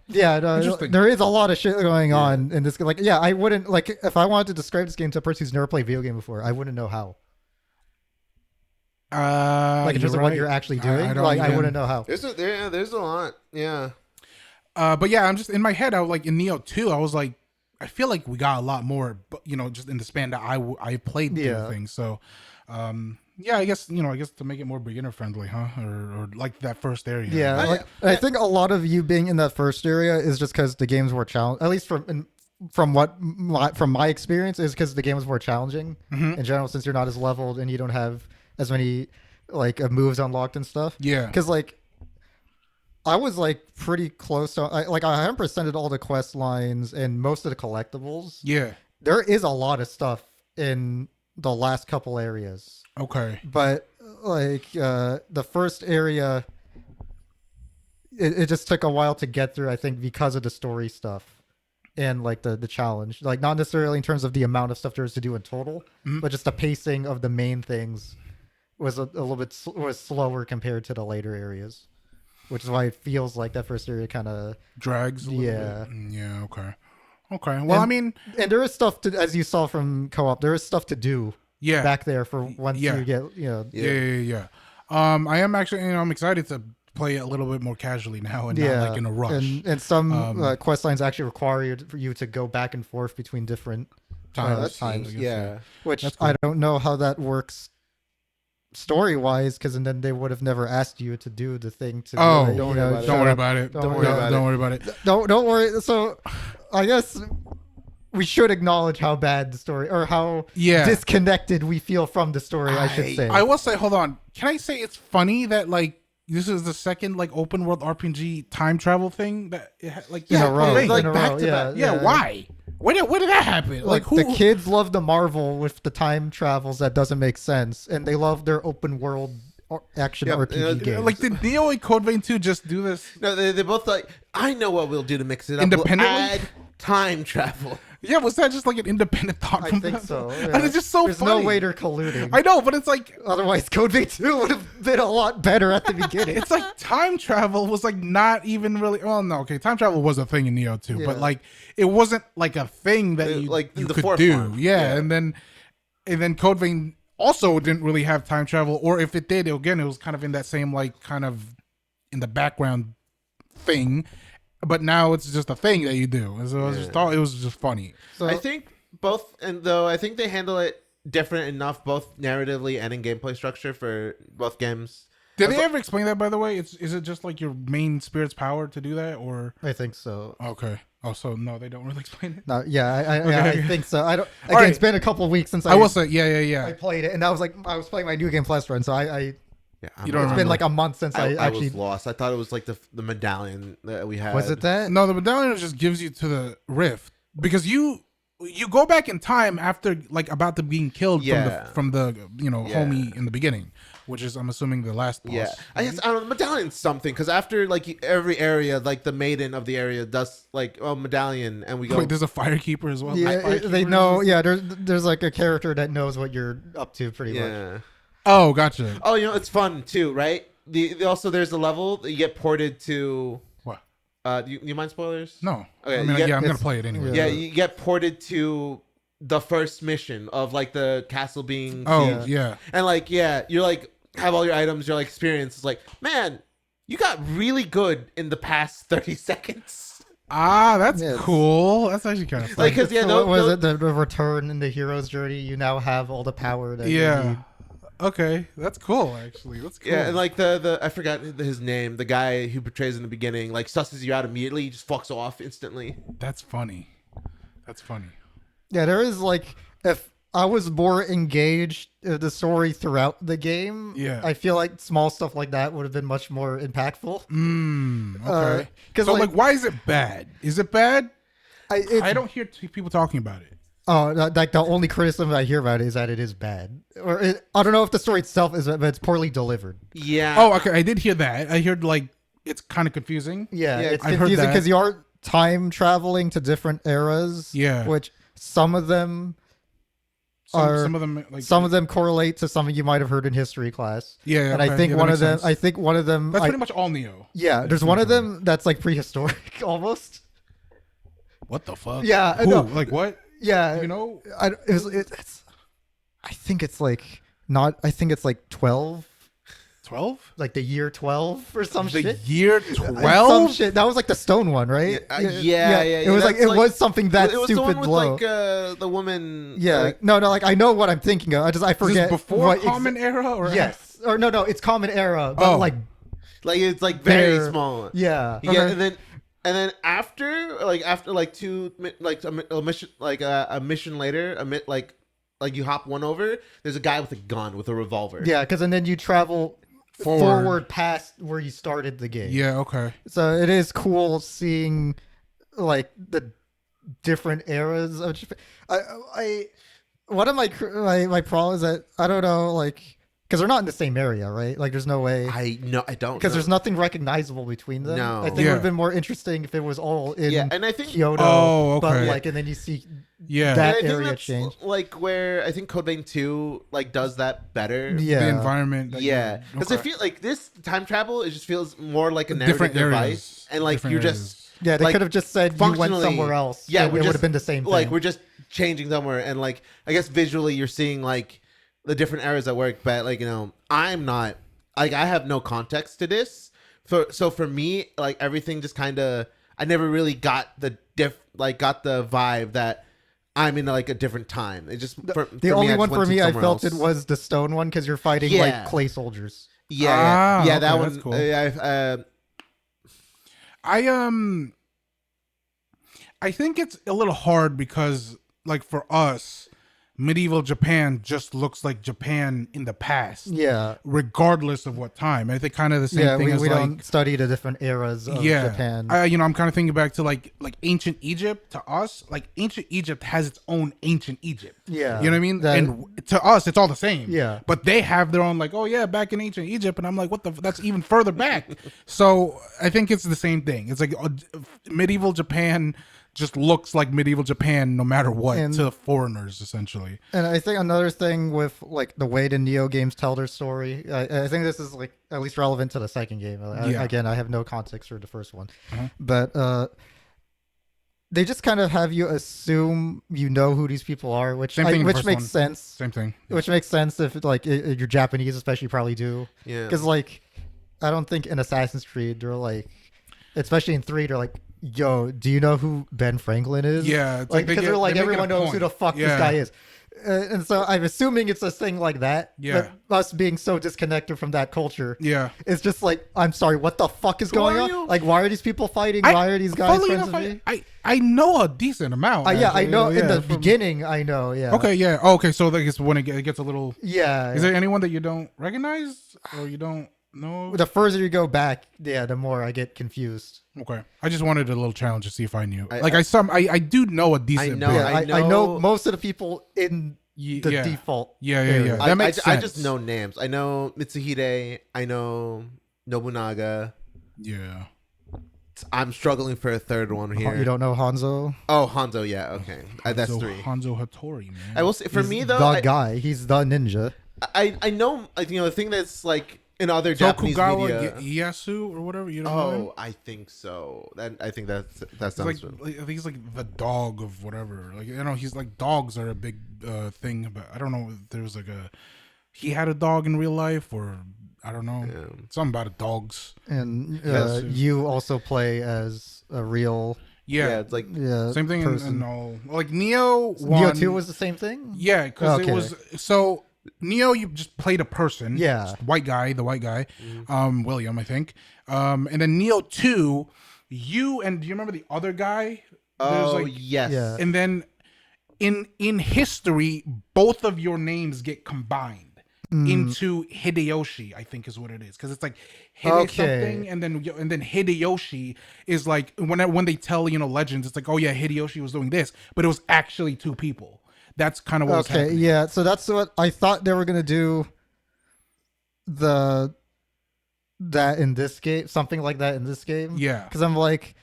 Yeah, no, Interesting. there is a lot of shit going on in this. Like, yeah, I wouldn't like if I wanted to describe this game to a person who's never played video game before, I wouldn't know how. Like in terms of what you're actually doing, I don't like I even- wouldn't know how. There's a lot. Yeah. But yeah, I'm just in my head. I was like in Neo 2. I was like, I feel like we got a lot more, but just in the span that I played the thing. So, yeah, I guess to make it more beginner friendly, huh? Or like that first area. Yeah, I think a lot of you being in that first area is just because the games were challenging. At least from my experience, is because the game was more challenging in general, since you're not as leveled and you don't have as many like moves unlocked and stuff. Yeah. Because like I was like pretty close to I 100%ed all the quest lines and most of the collectibles. Yeah. There is a lot of stuff in the last couple areas. Okay. But like the first area, it just took a while to get through, I think, because of the story stuff and like the challenge. Like not necessarily in terms of the amount of stuff there is to do in total, but just the pacing of the main things was a little bit was slower compared to the later areas, which is why it feels like that first area kind of Drags. A little Yeah. bit. Yeah. Okay. Okay. Well, I mean, and there is stuff to, as you saw from co-op, there is stuff to do yeah. back there for once Yeah. you get Yeah. I am actually, I'm excited to play it a little bit more casually now and not like in a rush. And some quest lines actually require you to go back and forth between different Times. times. I guess, Yeah. Which That's cool. I don't know how that works story wise, because then they would have never asked you to do the thing to Oh, really, don't you worry know, about it. Don't shut worry up. about it. Don't worry about Don't worry about it. Don't worry. So I guess we should acknowledge how bad the story, or how Yeah. disconnected we feel from the story, I should say. I will say, hold on. Can I say it's funny that like this is the second like open world RPG time travel thing that like in a row, thing. like in a back row, to yeah, back. Yeah, why? When did that happen? Like who? the kids love the Marvel with the time travels that doesn't make sense, and they love their open world action Yep, RPG games. Like did Nioh and Code Vein 2 just do this? No, they're both like, I know what we'll do to mix it up. Independently? We'll add time travel. Yeah, was that just like an independent thought I from think them? so. And yeah. it's just so There's funny. no way they're colluding. I know, but it's like Otherwise, Code Vein 2 would have been a lot better at the beginning. it's like time travel was like not even really. Well, no, okay, time travel was a thing in Nioh too, but Yeah. like it wasn't like a thing that you like you the could forefront. do. Yeah, Yeah. and then Code Vein also didn't really have time travel, or if it did, again, it was kind of in that same like kind of in the background thing. But now it's just a thing that you do. And so I just thought it was just funny. So, I think both, and though I think they handle it different enough, both narratively and in gameplay structure for both games. Did they ever explain that, by the way? Is it just like your main spirit's power to do that, or I think so. okay? Oh, so no, they don't really explain it. No, yeah, Okay. I think so. I don't. Again, right. it's been a couple of weeks since I will say, yeah. I played it, and I was playing my New Game Plus run, so I Yeah, You don't it's been remember. like a month since I I actually was lost. I thought it was like the medallion that we had. was it that? No, the medallion just gives you to the rift because you go back in time after like about to being killed Yeah. from the Yeah. homie in the beginning, which is I'm assuming the last boss. Yeah, I guess I don't know. The medallion's something because after like every area, like the maiden of the area does like medallion, and we go. Wait, there's a firekeeper as well. Yeah, Firekeeper they is- know. Yeah, there's like a character that knows what you're up to pretty much. yeah. Oh, gotcha. Oh, you know it's fun too, right? The also there's a level that you get ported to. What? You mind spoilers? No. Okay, I you mean, get- yeah, I'm gonna it's- play it anyway. Yeah, you get ported to the first mission of like the castle being. Oh, Yeah. yeah. And like, yeah, you're like have all your items, your like experience. It's like, man, you got really good in the past 30 seconds. Ah, that's Yes. cool. That's actually kind of fun. Like, cause yeah, So what was it? The return in the hero's journey. You now have all the power that you yeah. need. Okay, that's cool. Actually, that's cool. Yeah, and like the I forgot his name, the guy who portrays in the beginning, like susses you out immediately, he just fucks off instantly. that's funny. That's funny. Yeah, there is like if I was more engaged in the story throughout the game, Yeah. I feel like small stuff like that would have been much more impactful. Okay. 'cause, So like- like, why is it bad? Is it bad? It's, I don't hear people talking about it. like the only criticism I hear about it is that it is bad, or I don't know if the story itself is, but it's poorly delivered. Yeah. Oh, okay. I did hear that. I heard like it's kind of confusing. Yeah, Yeah, it's I've heard confusing that. because you are time traveling to different eras. Yeah. which some of them Some of them like some of them correlate to something you might have heard in history class. Yeah, and okay. I think Yeah, that one of makes them. sense. I think one of them. That's I- pretty much all Neo. yeah, there's one of them that's like prehistoric almost. What the fuck? Yeah, I Who? know. Like what? Yeah, You know? it's. I think it's like not. I think it's like 12, 12? like the year 12 or some The shit. year Some 12? shit. That was like the stone one, right? Yeah. It was like That's it was something that it was the stupid one with low. like the woman. Yeah, like, no, like I know what I'm thinking of. I Is this forget before what Common Era or Yes, or no, it's Common Era, but Oh. like it's like very They're- small. yeah, Yeah, and then after two like a mission a mission later like you hop one over, there's a guy with a gun with a revolver. yeah, because and then you travel Forward. forward past where you started the game. Yeah, okay. So it is cool seeing like the different eras of Japan. I one of my problem is that I don't know, like, because they're not in the same area, right? Like there's no way, I don't because know. there's nothing recognizable between them. No. I think it Yeah. would have been more interesting if it was all in Yeah, and I think Kyoto. Oh, But okay. like, and then you see Yeah. that and I think area that's, change. like where I think Code Vein 2 like does that better. Yeah. The environment. that Yeah, you- because okay. I feel like this time travel, it just feels more like a Different narrative areas. device, and like Different you're areas. just Yeah, they like, could have just said you went functionally- somewhere else. Yeah, and we're it would just- have been the same thing. like we're just changing somewhere, and like I guess visually you're seeing like the different areas at work, but like I'm not like I have no context to this, So for me, like everything just kind of, I never really got the got the vibe that I'm in like a different time. It just The only one for me I felt it was the stone one because you're fighting like clay soldiers. Yeah, okay, that one. that's cool. I think it's a little hard because, like, for us, medieval Japan just looks like Japan in the past. Yeah. Regardless of what time. I think kind of the same thing as we like don't study the different eras of Japan. I'm kind of thinking back to like ancient Egypt. To us, like ancient Egypt has its own ancient Egypt. Yeah. You know what I mean? And to us, it's all the same. Yeah. But they have their own like, oh yeah, back in ancient Egypt, and I'm like, what the? That's even further back. So I think it's the same thing. It's like medieval Japan just looks like medieval Japan no matter what to foreigners, essentially. And I think another thing with like the way the Nioh games tell their story, I think this is like at least relevant to the second game. Again, I have no context for the first one, but they just kind of have you assume you know who these people are, which makes sense. Same thing. Which makes sense if like you're Japanese, especially, you probably do. Yeah. Because like I don't think in Assassin's Creed they're like, especially in 3, they're like, yo, do you know who Ben Franklin is? Yeah, like because they're like everyone knows who the fuck this guy is, and so I'm assuming it's a thing like that. Yeah, but us being so disconnected from that culture. Yeah, it's just like, I'm sorry, what the fuck is going on? Like, why are these people fighting? Why are these guys friends with me? I know a decent amount. I know in the beginning. I know. Yeah. Okay. Yeah. Oh, okay. So I guess when it gets a little. Yeah. Is there anyone that you don't recognize or you don't know? The further you go back, the more I get confused. Okay, I just wanted a little challenge to see if I knew. I do know a decent. I know most of the people in the default. Yeah. That makes sense. I just know names. I know Mitsuhide. I know Nobunaga. Yeah. I'm struggling for a third one here. You don't know Hanzo? Oh, Hanzo. Yeah. Okay, that's 3. Hanzo Hattori, man. I will say for me though, the guy. He's the ninja. I know. The thing that's like. In other Japanese media, Ieyasu or whatever, you don't know him? I think so. I think that sounds. Like, I think he's like the dog of whatever. Like he's like dogs are a big thing, but I don't know if there's like he had a dog in real life or I don't know something about dogs. And you also play as a real. Yeah, it's like same thing. No, like Nioh 1. Nioh 2 was the same thing. Yeah, because it was so. Nioh, you just played a person. Yeah. The white guy. William, I think. And then Nioh 2, you and do you remember the other guy? Yes. Yeah. And then in history, both of your names get combined into Hideyoshi, I think is what it is. Because it's like something, and then Hideyoshi is like when they tell legends, it's like, oh yeah, Hideyoshi was doing this, but it was actually 2 people. That's kind of what was happening. Yeah. So that's what I thought they were gonna do. That in this game, something like that in this game. Yeah. Because I'm like,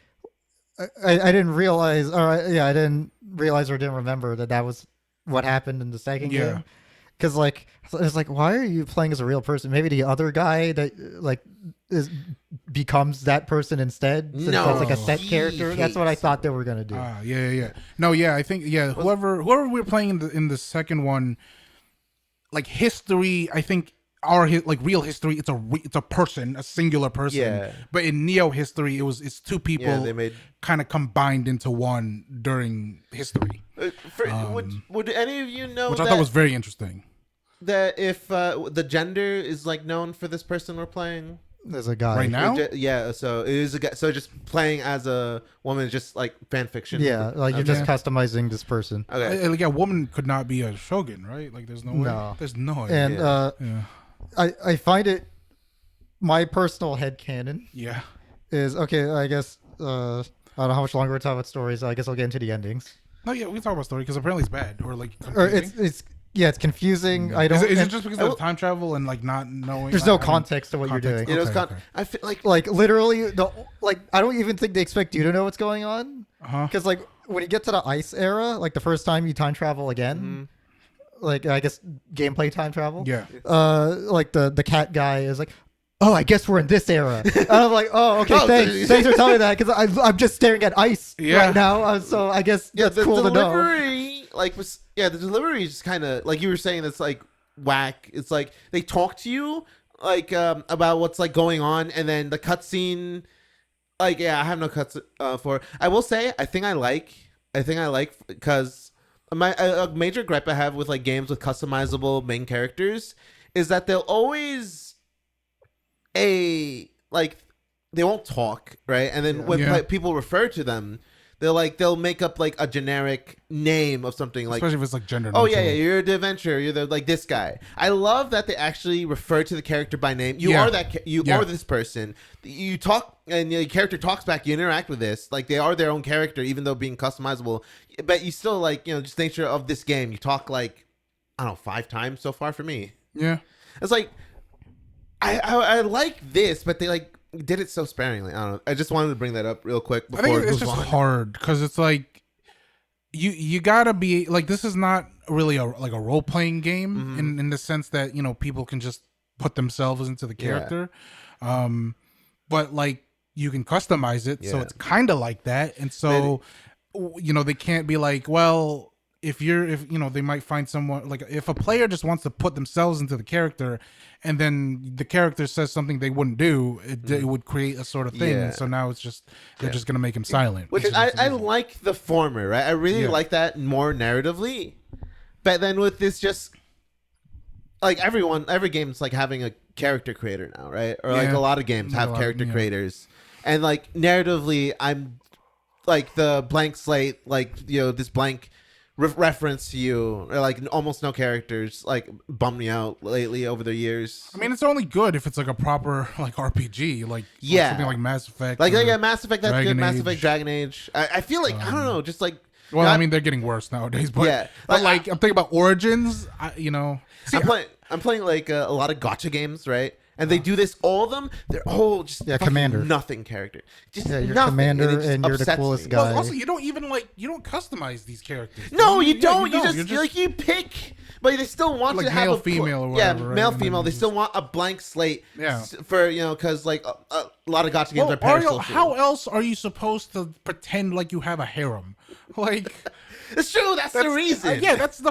I didn't realize, I didn't realize or didn't remember that was what happened in the second game. Because like it's like, why are you playing as a real person? Maybe the other guy that like becomes that person instead. Since that's like a set character. That's what I thought they were gonna do. Yeah. No, yeah. I think whoever we were playing in the second one, like history. I think our like real history. It's a person, a singular person. Yeah. But in Nioh history, it's 2 people. Yeah, they made kind of combined into one during history. Would any of you know? Which I thought was very interesting. That if the gender is like known for this person we're playing. There's a guy right now. So it is a guy. So just playing as a woman is just like fan fiction. Yeah, like you're just customizing this person. Okay. Like a woman could not be a shogun, right? Like there's no way. There's no way. And I find it, my personal headcanon. Yeah. Is okay. I guess I don't know how much longer we're talking about stories. I guess I'll get into the endings. No, yeah, we can talk about story because apparently it's bad or like confusing. Or it's confusing. I don't. Is it just because of time travel and like not knowing? There's no context to what you're doing. I feel like literally I don't even think they expect you to know what's going on. Because like when you get to the ice era, like the first time you time travel again, like I guess gameplay time travel. Yeah. Like the cat guy is like, oh, I guess we're in this era. And I'm like, oh, okay, thanks for telling me that because I'm just staring at ice right now. So I guess that's cool to know. The delivery is kind of like you were saying. It's like whack. It's like they talk to you like about what's like going on, and then the cutscene. Like, yeah, I have no cuts for. I will say, I think I like because a major gripe I have with like games with customizable main characters is that they'll always like they won't talk, right? And then when Yeah. people refer to them, they'll make up like a generic name of something, like, Especially if it's like gender oh neutral. yeah, you're the adventurer, you're the like this guy. I love that they actually refer to the character by name. You Yeah. are that you Yeah. are this person. You talk and your character talks back. You interact with this like they are their own character, even though being customizable. But you still like just nature of this game. You talk like I don't know 5 times so far for me. Yeah. It's like I like this, but they like did it so sparingly. I don't know. I just wanted to bring that up real quick I before think it it's moves just on. hard because it's like you gotta be like, this is not really a role playing game Mm-hmm. in the sense that people can just put themselves into the character, but like you can customize it, so Yeah. it's kind of like that, and so they can't be like, well, if they might find someone, like if a player just wants to put themselves into the character and then the character says something they wouldn't do, it would create a sort of thing. Yeah. So now it's just they're just gonna make him silent, Which is I the reason. like the former, right? I really Yeah. like that more narratively. But then with this, just like every game's like having a character creator now, right? Or like Yeah. a lot of games Like a have lot, character yeah. creators, and like narratively, I'm like the blank slate, like this blank reference to you, or like almost no characters, like bummed me out lately over the years. I mean, it's only good if it's like a proper like RPG, like Yeah. something like Mass Effect. Like or- yeah, Mass Effect, that's Dragon good. Mass Age. Effect, Dragon Age. I feel like I don't know, just like Well, not- I mean, they're getting worse nowadays, but Yeah. but Like, I'm thinking about Origins. See, I'm playing like a lot of gotcha games, right? And they do this, all of them. They're all just fucking Commander. nothing character. Just Yeah, you're nothing, Commander it just and you're the upsets coolest me. guy. well, also you don't even you don't customize these characters. No, you Yeah, don't. You You're just like you pick, but they still want Like you to have male, a female, or yeah, whatever, right? male, And then female. They you still want a blank slate. Yeah. For because like a lot of gotcha games Well, are Ariel, parasocial. how else are you supposed to pretend like you have a harem? Like It's true. That's the reason. yeah, that's the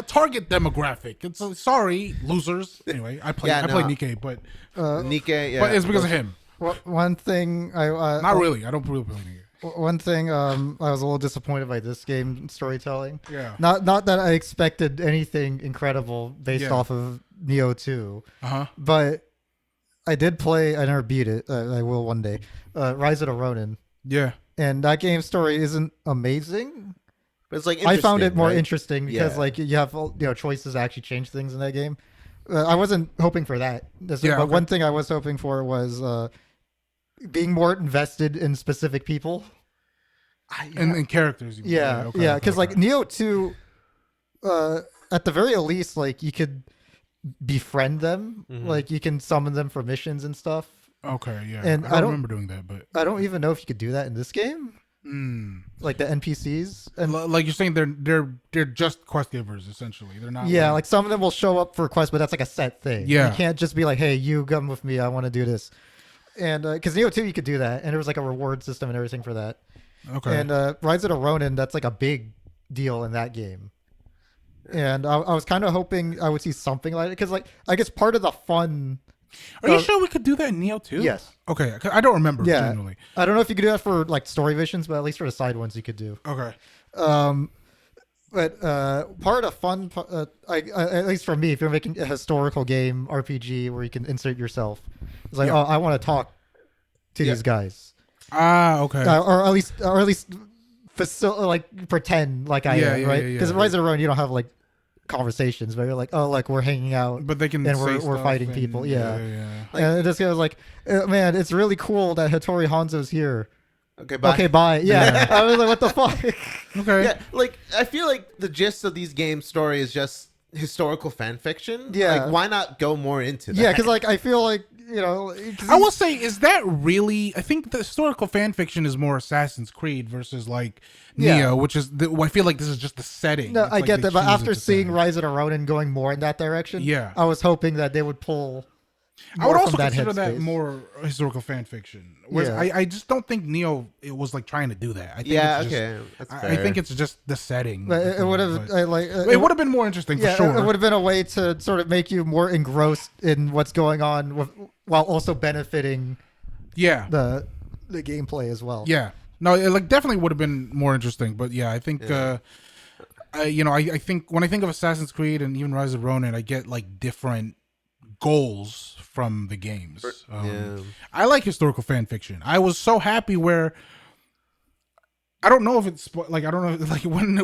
target demographic. It's sorry, losers. Anyway, I play Yeah, I play no. Nikkei, but Nikkei. Yeah, but it's because of him. One thing Not really. I don't really play Nikkei. One thing I was a little disappointed by this game storytelling. Yeah. Not that I expected anything incredible based Yeah. off of Nioh 2, but I did play. I never beat it. I will one day. Rise of the Ronin, Yeah. and that game story isn't amazing. But it's like I found it interesting, more right? interesting because Yeah. like you have choices to actually change things in that game. I wasn't hoping for that. But okay. one thing I was hoping for was being more invested in specific people. And characters. you mean. Yeah, Okay, yeah, okay, because okay. like Nioh 2, at the very least, like you could befriend them, like you can summon them for missions and stuff. Okay, yeah. and I I don't don't- remember doing that, but I don't even know if you could do that in this game, like the NPCs. And like you're saying, they're just quest givers essentially. They're not. yeah, like some of them will show up for quests, but that's like a set thing. Yeah. You can't just be like, hey, you come with me, I want to do this. And because Nioh 2, you could do that, and there was like a reward system and everything for that. Okay. And Rise of the Ronin, that's like a big deal in that game. And I was kind of hoping I would see something like it, because like I guess part of the fun. Are you sure we could do that in Nioh too? Yes. Okay, 'cause I don't remember. Yeah, Genuinely. I don't know if you could do that for like story missions, but at least for the side ones you could do. Okay. But part of fun, at least for me, if you're making a historical game RPG where you can insert yourself, it's like, Yeah. oh, I want to talk to these guys, Okay. or at least like pretend like I Yeah, am, yeah, right? yeah, Because yeah. Rise of the Ronin, you don't have like conversations, but you're like, oh, like we're hanging out, but they can. and say we're stuff fighting and- people, Yeah. and this guy was like, man, it's really cool that Hattori Hanzo's here. Okay, bye. Okay, bye. Yeah, I was like, what the fuck? Okay. Yeah, like I feel like the gist of these games' story is just historical fan fiction. Yeah. like why not go more into that? Yeah, because like I feel like 'cause I will say, is that really? I think the historical fan fiction is more Assassin's Creed versus like Yeah. Nioh, which is. I feel like this is just the setting. No, It's I like get they that, but choose after it to seeing say. Rise of the Ronin going more in that direction, Yeah. I was hoping that they would pull I would more also from that consider that headspace. more historical fan fiction. Whereas Yeah. I just don't think Neo it was like trying to do that. I think Yeah, it's just, okay, that's I fair. think it's just the setting. But it would have it would have been more interesting yeah, for sure. it would have been a way to sort of make you more engrossed in what's going on while also benefiting yeah, the gameplay as well. yeah. No, it like definitely would have been more interesting. But yeah, I think Yeah. I think when I think of Assassin's Creed and even Rise of Ronin, I get like different goals from the games. Yeah. I like historical fan fiction. I was so happy where I don't know if it's like I don't know like when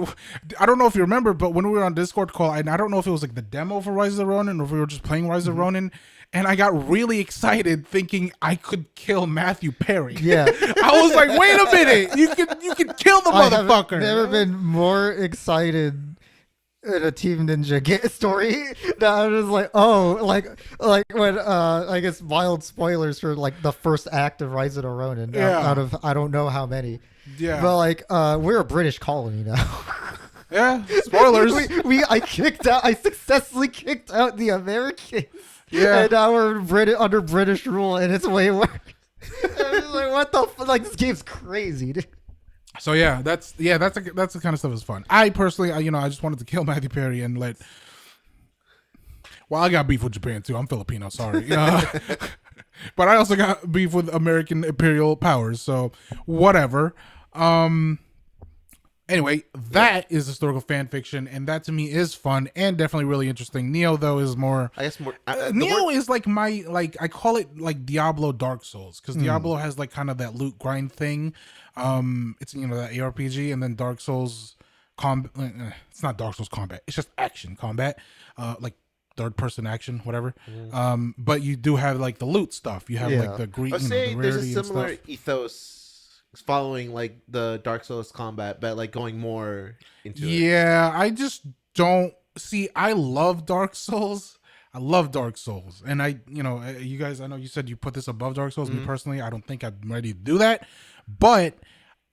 I don't know if you remember, but when we were on Discord call, and I don't know if it was like the demo for Rise of Ronin or if we were just playing Rise of Ronin, and I got really excited thinking I could kill Matthew Perry. Yeah. I was like, wait a minute, you can kill the I have motherfucker. never been more excited in a Team Ninja story. That I was like, oh, like when I guess mild spoilers for like the first act of Rise of the Ronin out of I don't know how many. Yeah, But like we're a British colony now. yeah. Spoilers. I successfully kicked out the Americans. Yeah. And now we're under British rule, and it's way worse. I was like, what the like this game's crazy, dude. So yeah, that's the kind of stuff that's fun. I personally, I just wanted to kill Matthew Perry and let. Well, I got beef with Japan too. I'm Filipino, sorry. But I also got beef with American imperial powers. So whatever. Anyway, that is historical fan fiction, and that to me is fun and definitely really interesting. Neo though is more. I guess more. Neo is like my I call it like Diablo Dark Souls because Diablo has like kind of that loot grind thing. It's that ARPG, and then Dark Souls it's not Dark Souls combat. It's just action combat, like third person action, whatever. But you do have like the loot stuff. You have like the green. I'd say the there's a rarity and similar stuff. ethos following like the Dark Souls combat, but like going more into it. Yeah, I just don't see. I love Dark Souls. I love Dark Souls, and you guys. I know you said you put this above Dark Souls. Me personally, I don't think I'm ready to do that. But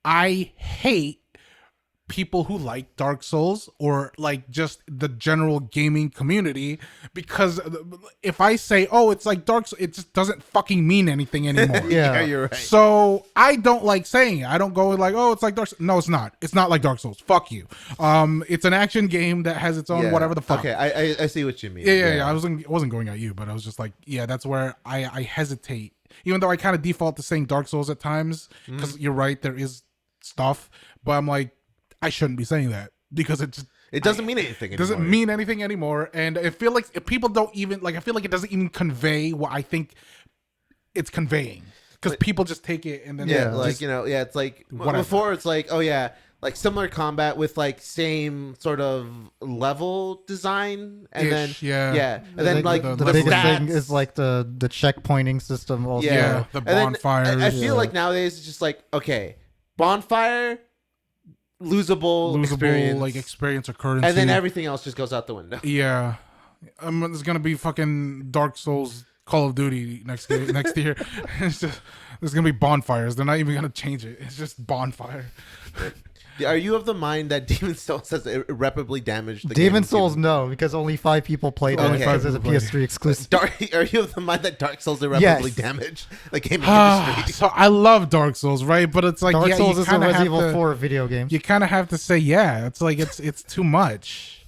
I hate people who like Dark Souls or like just the general gaming community, because if I say, oh, it's like Dark Souls, it just doesn't fucking mean anything anymore. Yeah. You're right. So I don't like saying it. I don't go like, oh, it's like Dark Souls. No, it's not. It's not like Dark Souls. Fuck you. It's an action game that has its own whatever the fuck. Okay, I see what you mean. Yeah. I wasn't going at you, but I was just like, yeah, that's where I hesitate. Even though I kind of default to saying Dark Souls at times, because you're right, there is stuff, but I'm like, I shouldn't be saying that because It doesn't mean anything anymore. doesn't mean anything anymore. And I feel like if people don't even like, I feel like it doesn't even convey what I think it's conveying, because people just take it and then it's like whatever. before it's like, oh yeah, like similar combat with like same sort of level design, and then Ish, yeah. and then like the the biggest stats. thing is like the checkpointing system also. Yeah, the And then bonfires. I feel like nowadays it's just like, okay, bonfire, losable experience, like experience or currency, and then everything else just goes out the window. yeah. There's gonna be fucking Dark Souls Call of Duty next year. It's just, there's gonna be bonfires. They're not even gonna change it. It's just bonfire. Are you of the mind that Demon Souls has irreparably damaged the Demon game? Souls, no, because only 5 people played it Okay. because it's a PS3 exclusive. Are you of the mind that Dark Souls irreparably damaged the gaming Ah, industry? so I love Dark Souls, right? But it's like, Dark yeah, Souls you is the kind of Resident have Evil to. 4 video game. You kind of have to say, yeah. It's like it's too much.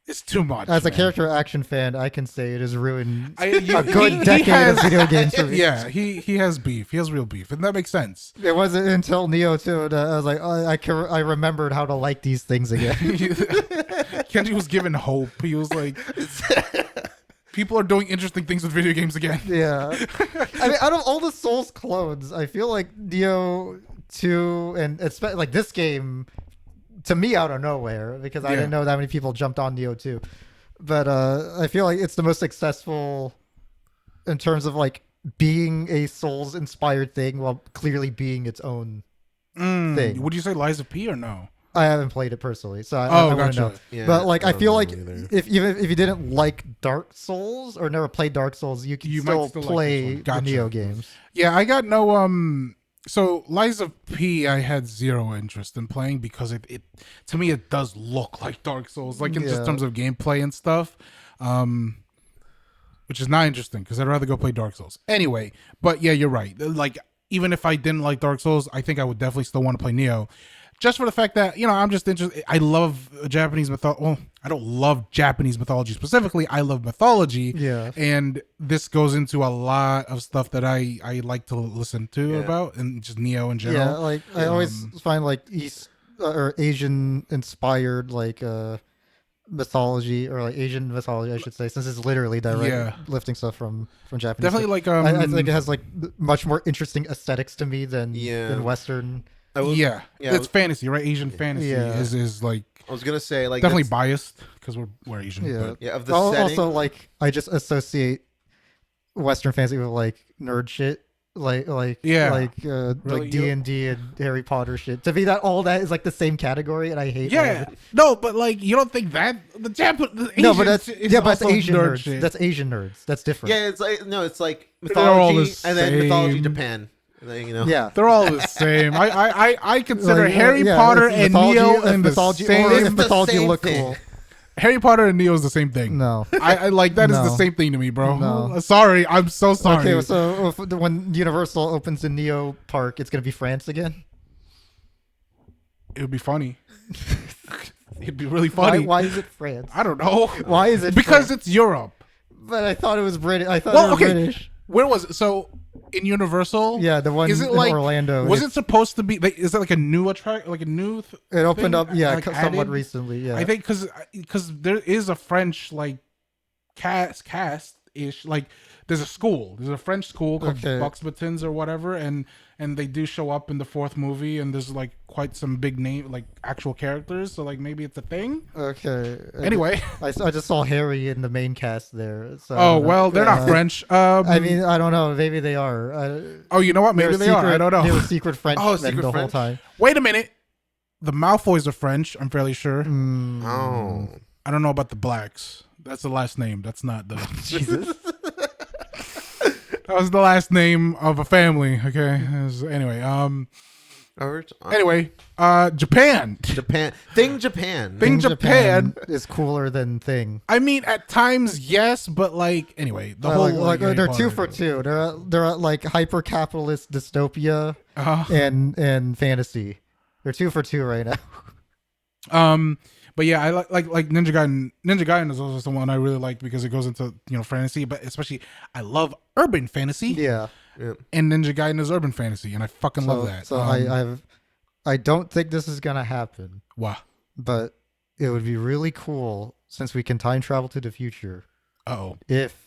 It's too much. As a man. character action fan, I can say it has ruined A good decade of video games for me. Yeah, he has beef. He has real beef, and that makes sense. It wasn't until Nioh 2 that I was like, oh, I remembered how to like these things again. Kenji was given hope. He was like, people are doing interesting things with video games again. Yeah. I mean, out of all the Souls clones, I feel like Nioh 2 and especially like this game, to me out of nowhere, because I didn't know that many people jumped on Nioh 2. But I feel like it's the most successful in terms of like being a Souls inspired thing while clearly being its own thing. Would you say Lies of P or no? I haven't played it personally, so I wouldn't gotcha. know. Yeah, but like, I I don't feel know like either. if you didn't like Dark Souls or never played Dark Souls, you can You might still still like play this one. the Gotcha. Nioh games. Yeah, I got no So Lies of P, I had zero interest in playing because it to me it does look like Dark Souls, like in just Yeah. terms of gameplay and stuff. which is not interesting because I'd rather go play Dark Souls. Anyway, but yeah, you're right. Like, even if I didn't like Dark Souls, I think I would definitely still want to play Nioh. Just for the fact that, I'm just interested. I love Japanese mythology. Well, I don't love Japanese mythology specifically. I love mythology. Yeah. And this goes into a lot of stuff that I like to listen to about, and just Nioh in general. Yeah, like I always find like East or Asian inspired like mythology, or like Asian mythology, I should say, since it's literally direct lifting stuff from Japanese. Definitely like I think it has like much more interesting aesthetics to me than Western. It's fantasy, right? Asian fantasy is like, I was gonna say, like, definitely biased because we're Asian. Yeah, but. of the setting. Also, like, I just associate Western fantasy with like nerd shit, like really, like D&D and Harry Potter shit. To me, all that is like the same category, and I hate. No, but like, you don't think that the Asian, no, but that's also Asian nerd nerds. shit. That's Asian nerds. That's different. Yeah, it's like They're all mythology the and then mythology same. Japan. Yeah, they're all the same. I consider Like, Harry Potter and Nioh and the same. Or if mythology look cool. Harry Potter and Nioh is the same thing. No, I like that is the No. same thing to me, bro. No. Sorry, I'm so sorry. Okay, so when Universal opens the Neo park, it's gonna be France again. It would be funny. It'd be really funny. Why is it France? I don't know. Why is it? Because France? it's Europe. But I thought it was British. I thought it was British. Where was it? So in Universal, Yeah, the one is it in like Orlando. Was it supposed to be? Like, is it like a new attract? Like a new? It opened thing, up, yeah, like, somewhat added? recently. Yeah, I think because there is a French like cast ish, like there's a school. There's a French school called Buxbatons or whatever, and they do show up in the fourth movie, and there's like quite some big name, like actual characters. So like maybe it's a thing. Okay. Anyway, I just saw Harry in the main cast there. So oh well, they're not French. I mean, I don't know. Maybe they are. Oh, you know what? Maybe they are. I don't know. They were secret French secret the whole French? time. Wait a minute. The Malfoys are French. I'm fairly sure. Oh, I don't know about the blacks. That's the last name. That's not the Jesus. That was the last name of a family. Okay. Anyway. Anyway. Japan. Thing Japan. Thing Japan is cooler than Thing. I mean, at times, yes, but like, anyway, the whole like Harry they're Potter. 2 for 2. They're like hyper capitalist dystopia and fantasy. They're 2 for 2 right now. But yeah, I like Ninja Gaiden. Ninja Gaiden is also someone I really liked because it goes into fantasy, but especially I love urban fantasy. Yeah. And Ninja Gaiden is urban fantasy, and I fucking love that. So I don't think this is gonna happen. Wow. But it would be really cool, since we can time travel to the future. If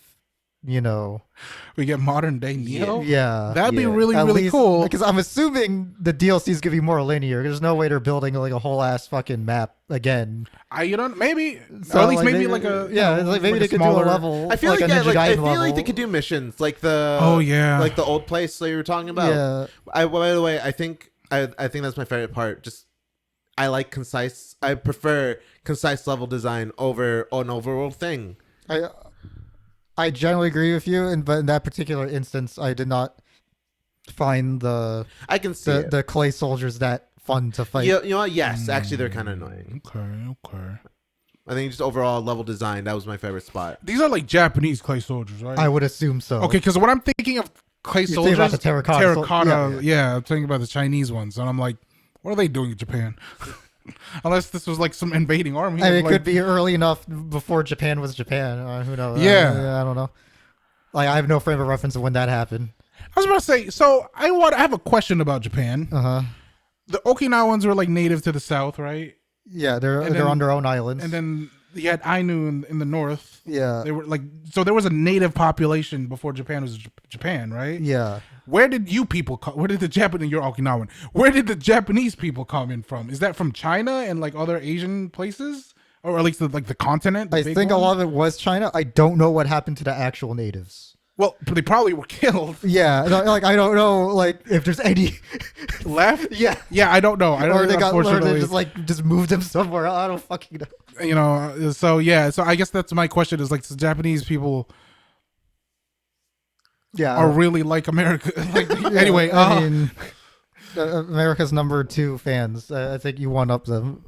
we get modern day Nioh. Yeah, that'd be At really least, cool. because I'm assuming the DLC is gonna be more linear. There's no way they're building like a whole ass fucking map again. Maybe, So, or at least like, maybe like a maybe they could smaller, do a level. I feel like, a Ninja I Gaiden feel level. like they could do missions like the like the old place that you were talking about. Yeah. By the way, I think that's my favorite part. Just I prefer concise level design over an overworld thing. I generally agree with you, but in that particular instance, I did not find the clay soldiers that fun to fight. You know what? Yes, actually, they're kind of annoying. Okay. I think just overall level design, that was my favorite spot. These are like Japanese clay soldiers, right? I would assume so. Okay, because when I'm thinking of clay You're soldiers, thinking about the terracotta. Yeah, I'm thinking about the Chinese ones, and I'm like, what are they doing in Japan? Unless this was like some invading army. I mean, it like, could be early enough before Japan was Japan. Who knows? Yeah. I don't know. Like, I have no frame of reference of when that happened. I was about to say, so I have a question about Japan. The Okinawans were like native to the south, right? Yeah, they're on their own islands. And then you had Ainu in the north. Yeah. They were like, so there was a native population before Japan was Japan, right? Yeah. Where did you people come? Where did the Japanese? You're Okinawan. Where did the Japanese people come in from? Is that from China and like other Asian places, or at least the continent? I think a lot of it was China. I don't know what happened to the actual natives. Well, they probably were killed. Yeah, like I don't know, like if there's any left. Yeah, I don't know. I don't. Or they got, or unfortunately, they just moved them somewhere. I don't fucking know. So yeah. So I guess that's my question. Is like the Japanese people. Yeah, are really like America. Like, anyway, I mean, America's #2 fans. I think you one up them.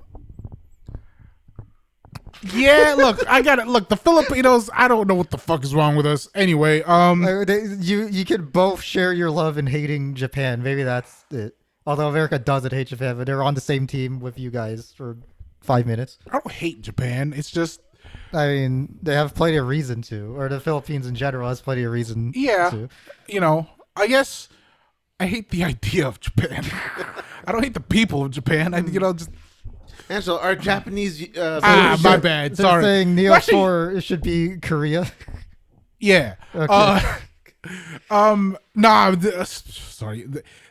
Yeah, look, I got it. Look, the Filipinos, I don't know what the fuck is wrong with us. Anyway, You could both share your love in hating Japan. Maybe that's it. Although America doesn't hate Japan, but they're on the same team with you guys for 5 minutes. I don't hate Japan. It's just, I mean, they have plenty of reason to, or the Philippines in general has plenty of reason yeah, to. you know, I guess I hate the idea of Japan. I don't hate the people of Japan. I, just Angelo, are Japanese? my bad. They're Sorry. saying Nioh Actually, 4 it should be Korea. yeah. Okay. Nah. Sorry.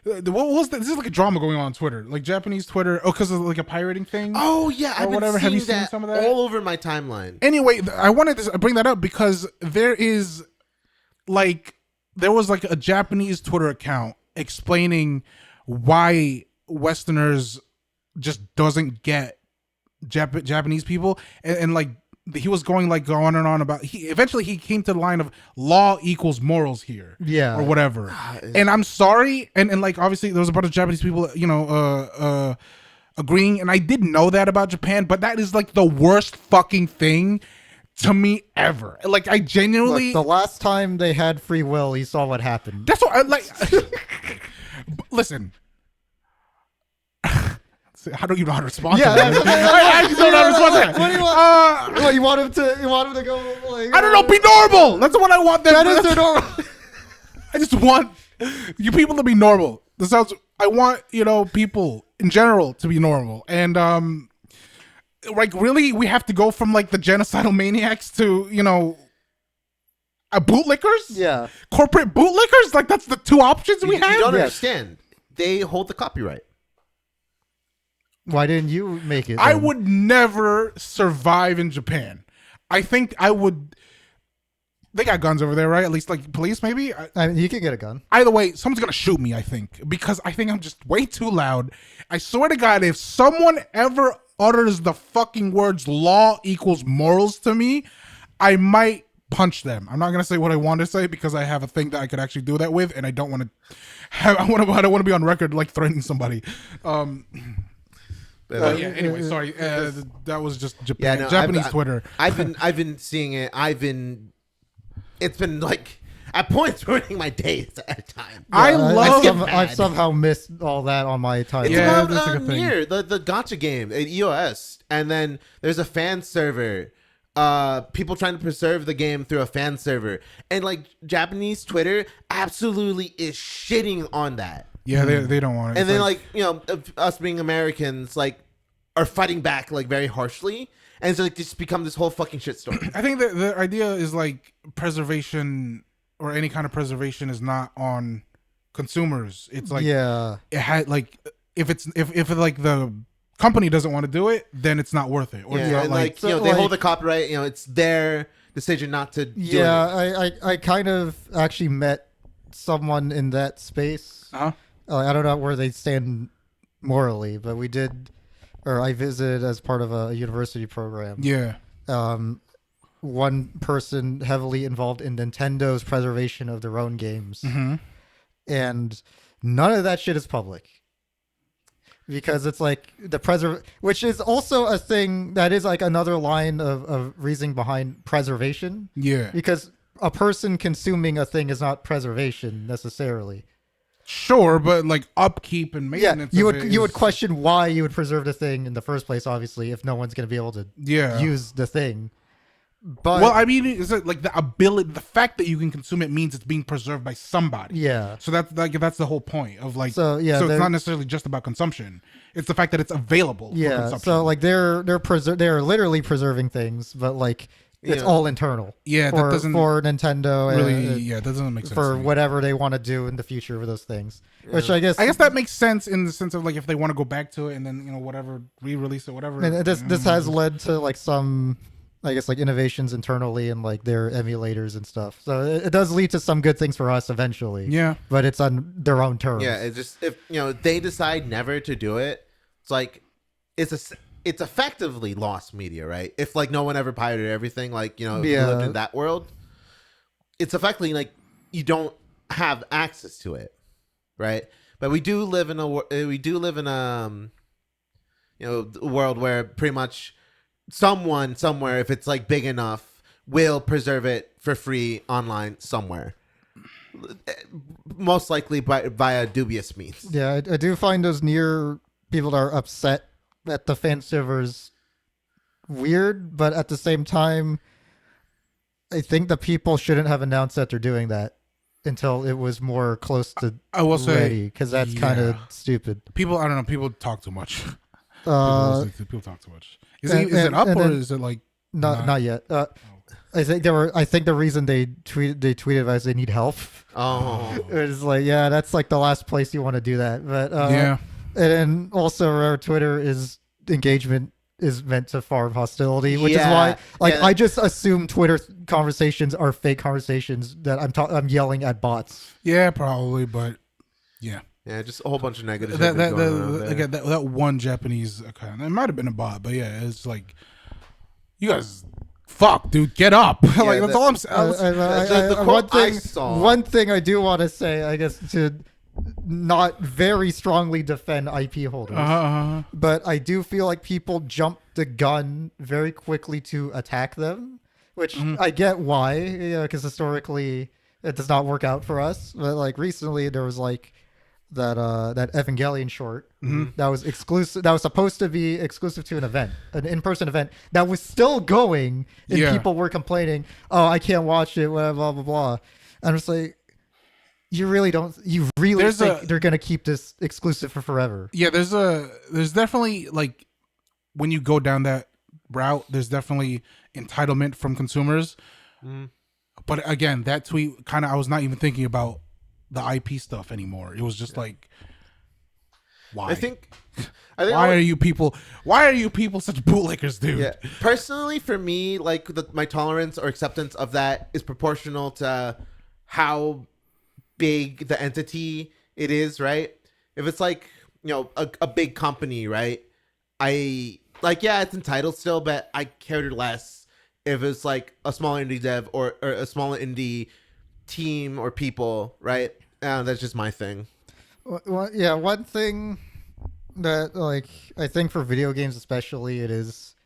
What was that? This is like a drama going on Twitter, like Japanese Twitter. Oh, because of like a pirating thing. Oh yeah, I've been whatever. Have you seeing seen that some of that? all over my timeline. Anyway, I wanted to bring that up because there was like a Japanese Twitter account explaining why Westerners just doesn't get Japanese people, and like he was going on and on about eventually he came to the line of law equals morals here, Yeah. or whatever. And I'm sorry, and like obviously there was a bunch of Japanese people agreeing, and I didn't know that about Japan, but that is like the worst fucking thing to me ever. Like I genuinely Look, the last time they had free will, you saw what happened. that's what I like. Listen. How do you know how to respond to that? I actually don't know how to respond to that. What do you want? What, you want him to go like? I don't know. Be normal. That's what I want. That is their normal. I just want you people to be normal. This sounds. I want people in general to be normal, and like really, we have to go from like the genocidal maniacs to bootlickers. Yeah. Corporate bootlickers. Like that's the two options we have. You don't Yes. understand. They hold the copyright. Why didn't you make it? I then? would never survive in Japan. I think I would. They got guns over there, right? At least like police, maybe. I mean, you can get a gun. Either way, someone's gonna shoot me. I think because I think I'm just way too loud. I swear to God, if someone ever utters the fucking words "law equals morals" to me, I might punch them. I'm not gonna say what I want to say because I have a thing that I could actually do that with, and I don't want to. I don't want to be on record like threatening somebody. But yeah. Anyway, sorry. That was just Japan. Yeah, no, Japanese Twitter. I've been seeing it. It's been like at points ruining my days at a time. I love. I've somehow missed all that on my time. It's Yeah, about that's like a thing. Nioh, the gacha game at EOS, and then there's a fan server. People trying to preserve the game through a fan server, and like Japanese Twitter absolutely is shitting on that. Yeah, they don't want it. And It's then like us being Americans like are fighting back like very harshly, and so like just become this whole fucking shitstorm. I think that the idea is like preservation or any kind of preservation is not on consumers. It's like yeah. it had like if like the company doesn't want to do it, then it's not worth it. Or it's Yeah, not and like they like- hold the copyright. It's their decision not to. Do Yeah, it. I kind of actually met someone in that space. uh-huh. I don't know where they stand morally, but we did, or I visited as part of a university program. Yeah. One person heavily involved in Nintendo's preservation of their own games, and none of that shit is public. Because it's like which is also a thing that is like another line of reasoning behind preservation. Yeah. Because a person consuming a thing is not preservation necessarily. Sure, but like upkeep and Yeah, maintenance. you of would it you would is- question why you would preserve the thing in the first place. Obviously, if no one's going to be able to Yeah. use the thing. But Well, I mean, is it like the ability, the fact that you can consume it means it's being preserved by somebody. yeah, So that's the whole point of like. So, yeah, So it's they're- not necessarily just about consumption. It's the fact that it's available. For yeah. consumption. So like they're literally preserving things, but like it's Yeah. all internal. Yeah, that for, doesn't for Nintendo really. and, Yeah, that doesn't make sense. for to me. whatever they want to do in the future with those things. Which I guess that makes sense in the sense of like if they want to go back to it and then whatever re-release it, whatever. and this has led to like some, I guess, like innovations internally and like their emulators and stuff. So it does lead to some good things for us eventually. Yeah. But it's on their own terms. Yeah, it's just if they decide never to do it, it's like it's effectively lost media, right? If like no one ever pirated everything, like if you Yeah. lived in that world, it's effectively like you don't have access to it, right? But we do live in a world where pretty much someone somewhere, if it's like big enough, will preserve it for free online somewhere. Most likely via dubious means. Yeah, I do find those near people that are upset at the fan servers weird, but at the same time, I think the people shouldn't have announced that they're doing that until it was more close to I will say, ready, because that's kind of stupid. People, I don't know. People talk too much. Uh, people talk too much. Is and- it up and or then- is it like not yet. I think the reason they tweeted was they need help. Oh, It was like, yeah, that's like the last place you want to do that. But yeah? and then also our Twitter is engagement is meant to farm hostility, which is why I just assume Twitter conversations are fake conversations that I'm yelling at bots. Yeah, probably, but yeah. yeah, just a whole bunch of negative. That one Japanese account. It might have been a bot, but yeah, it's like you guys. Fuck, dude, get up! Like that's all I'm saying. The quote I saw. One thing I do want to say, I guess, to not very strongly defend IP holders, but I do feel like people jump the gun very quickly to attack them, which I get why, because historically it does not work out for us. But like recently, there was like that Evangelion short that was exclusive. That was supposed to be exclusive to an in-person event that was still going, and people were complaining, "Oh, I can't watch it." Blah blah blah blah. And I'm just like, you really think they're gonna keep this exclusive for forever? Yeah, there's definitely like when you go down that route, there's definitely entitlement from consumers. But again, that tweet kind of I was not even thinking about the IP stuff anymore. It was just like, why? I think why are you people such bootlickers, dude? Yeah. Personally, for me, like my tolerance or acceptance of that is proportional to how big the entity it is, right? If it's like, a big company, right? I like, yeah, it's entitled still, but I cared less if it's like a small indie dev or a small indie team or people, right? That's just my thing. Well, yeah, one thing that like I think for video games especially it is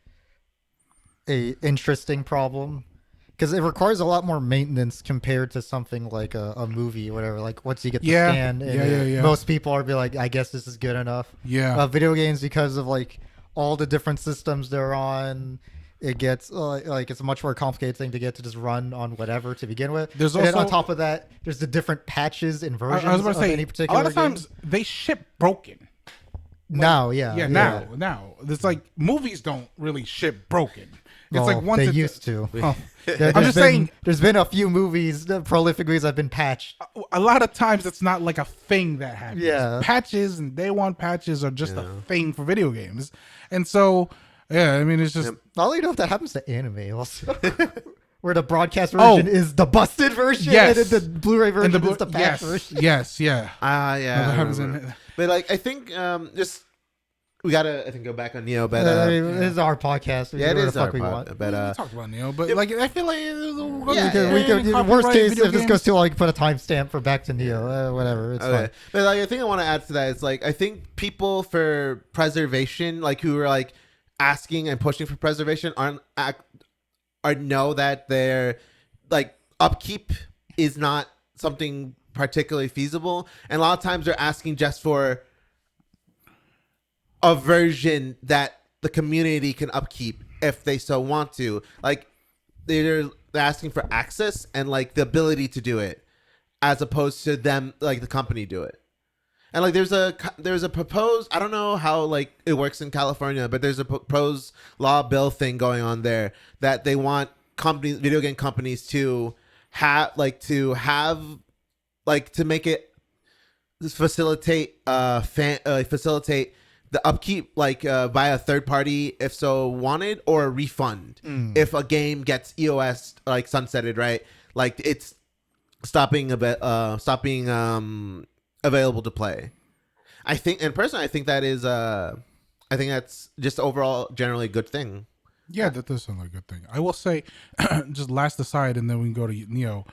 a interesting problem because it requires a lot more maintenance compared to something like a movie or whatever. Like once you get the scan, most people are be like, I guess this is good enough. Yeah, video games, because of like all the different systems they're on, it gets like it's a much more complicated thing to get to just run on whatever to begin with. There's and also then on top of that, there's the different patches and versions I was about to of say, any particular a lot of times they ship broken. Now, now it's like movies don't really ship broken. It's well, like once they it's, used to. Oh. I'm just saying, there's been a few movies, prolific movies, that have been patched. A lot of times it's not like a thing that happens. Yeah, patches and day one patches are just a thing for video games, and so yeah, I mean it's just. I don't even know if that happens to anime also. Where the broadcast version is the busted version, and then the Blu-ray version is the patch version. Yes, yeah. Yeah. That happens but like, I think just we gotta, I think, go back on Nioh. But this is our podcast. We it do is whatever the our fuck we pod. want. But we talked about Nioh, but like I feel like we could worst case if this goes to like put a timestamp for back to Nioh, whatever. It's fine. But like, I think I want to add to that is like I think people for preservation, like who are like asking and pushing for preservation, know that their like upkeep is not something particularly feasible, and a lot of times they're asking just for a version that the community can upkeep if they so want to. Like they're asking for access and like the ability to do it, as opposed to them like the company do it. And like there's a proposed, I don't know how like it works in California, but there's a proposed law bill thing going on there that they want video game companies to to make it facilitate the upkeep via third party if so wanted, or a refund if a game gets EOS like sunsetted, right? Like it's stopping available to play. I think, and personally, I think that is I think that's just overall generally a good thing. Yeah, that does sound like a good thing. I will say, just last aside, and then we can go to Nioh.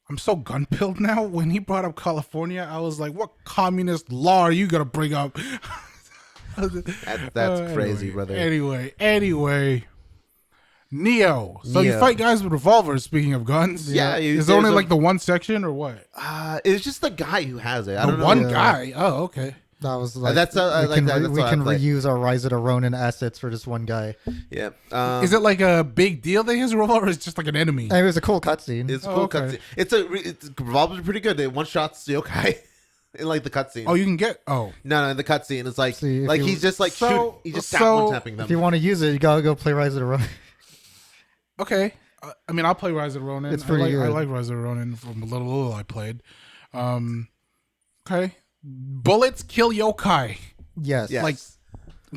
I'm so gun-pilled now. When he brought up California, I was like, what communist law are you going to bring up? That's crazy, brother. Anyway. Nioh. So you Nioh. fight guys with revolvers, speaking of guns. Yeah, Is there only like the one section or what? It's just the guy who has it. I The don't know. one Yeah. guy. Oh, okay. That was like That's I we like can that. re- That's we what I can play. reuse our Rise of the Ronin assets for just one guy. Yeah. Is it like a big deal that he has a revolver or is it just like an enemy? And it was a cool cutscene. It's a Oh, cool okay. cutscene. It's revolvers are pretty good. They one shots yokai in like the cutscene. Oh, you can get. Oh. No, in the cutscene, it's like See, if you- he's just like So- shooting. He's just so- one tapping them. If you want to use it, you gotta go play Rise of the Ronin. Okay. I mean, I'll play Rise of the Ronin. It's pretty I good. like Rise of the Ronin from a little I played. Okay. Bullets kill yokai. Yes. Yes. Like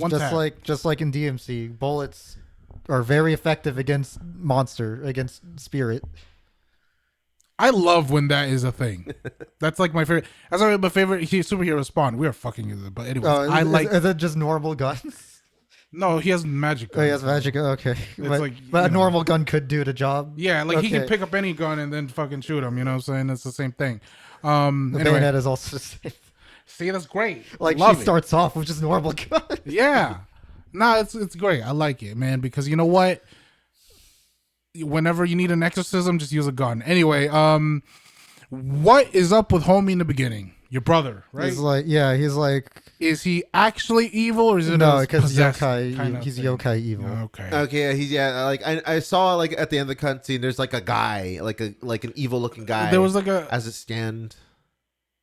one just tap. like in DMC, bullets are very effective against spirit. I love when that is a thing. That's like my favorite. That's like my favorite superhero Spawn. We are fucking it, but anyways, I like. Is it just normal guns? No, he has magic. Oh, he guns. has magic. Okay, but, like, but a you know. normal gun could do the job. Yeah, like he can Okay. pick up any gun and then fucking shoot him. You know what I'm saying? It's the same thing. The Anyway, bayonet is also the same. see, that's great. Like Love she it. starts off with just normal gun. Yeah, no, it's great. I like it, man, because you know what? Whenever you need an exorcism, just use a gun. Anyway, what is up with homie in the beginning? Your brother, right? He's like Is he actually evil or is it no, a because possessed yokai. kind of He's thing? yokai evil. Okay. Okay, he's like I saw like at the end of the cutscene. There's like a guy, like an evil looking guy. There was like a as a stand.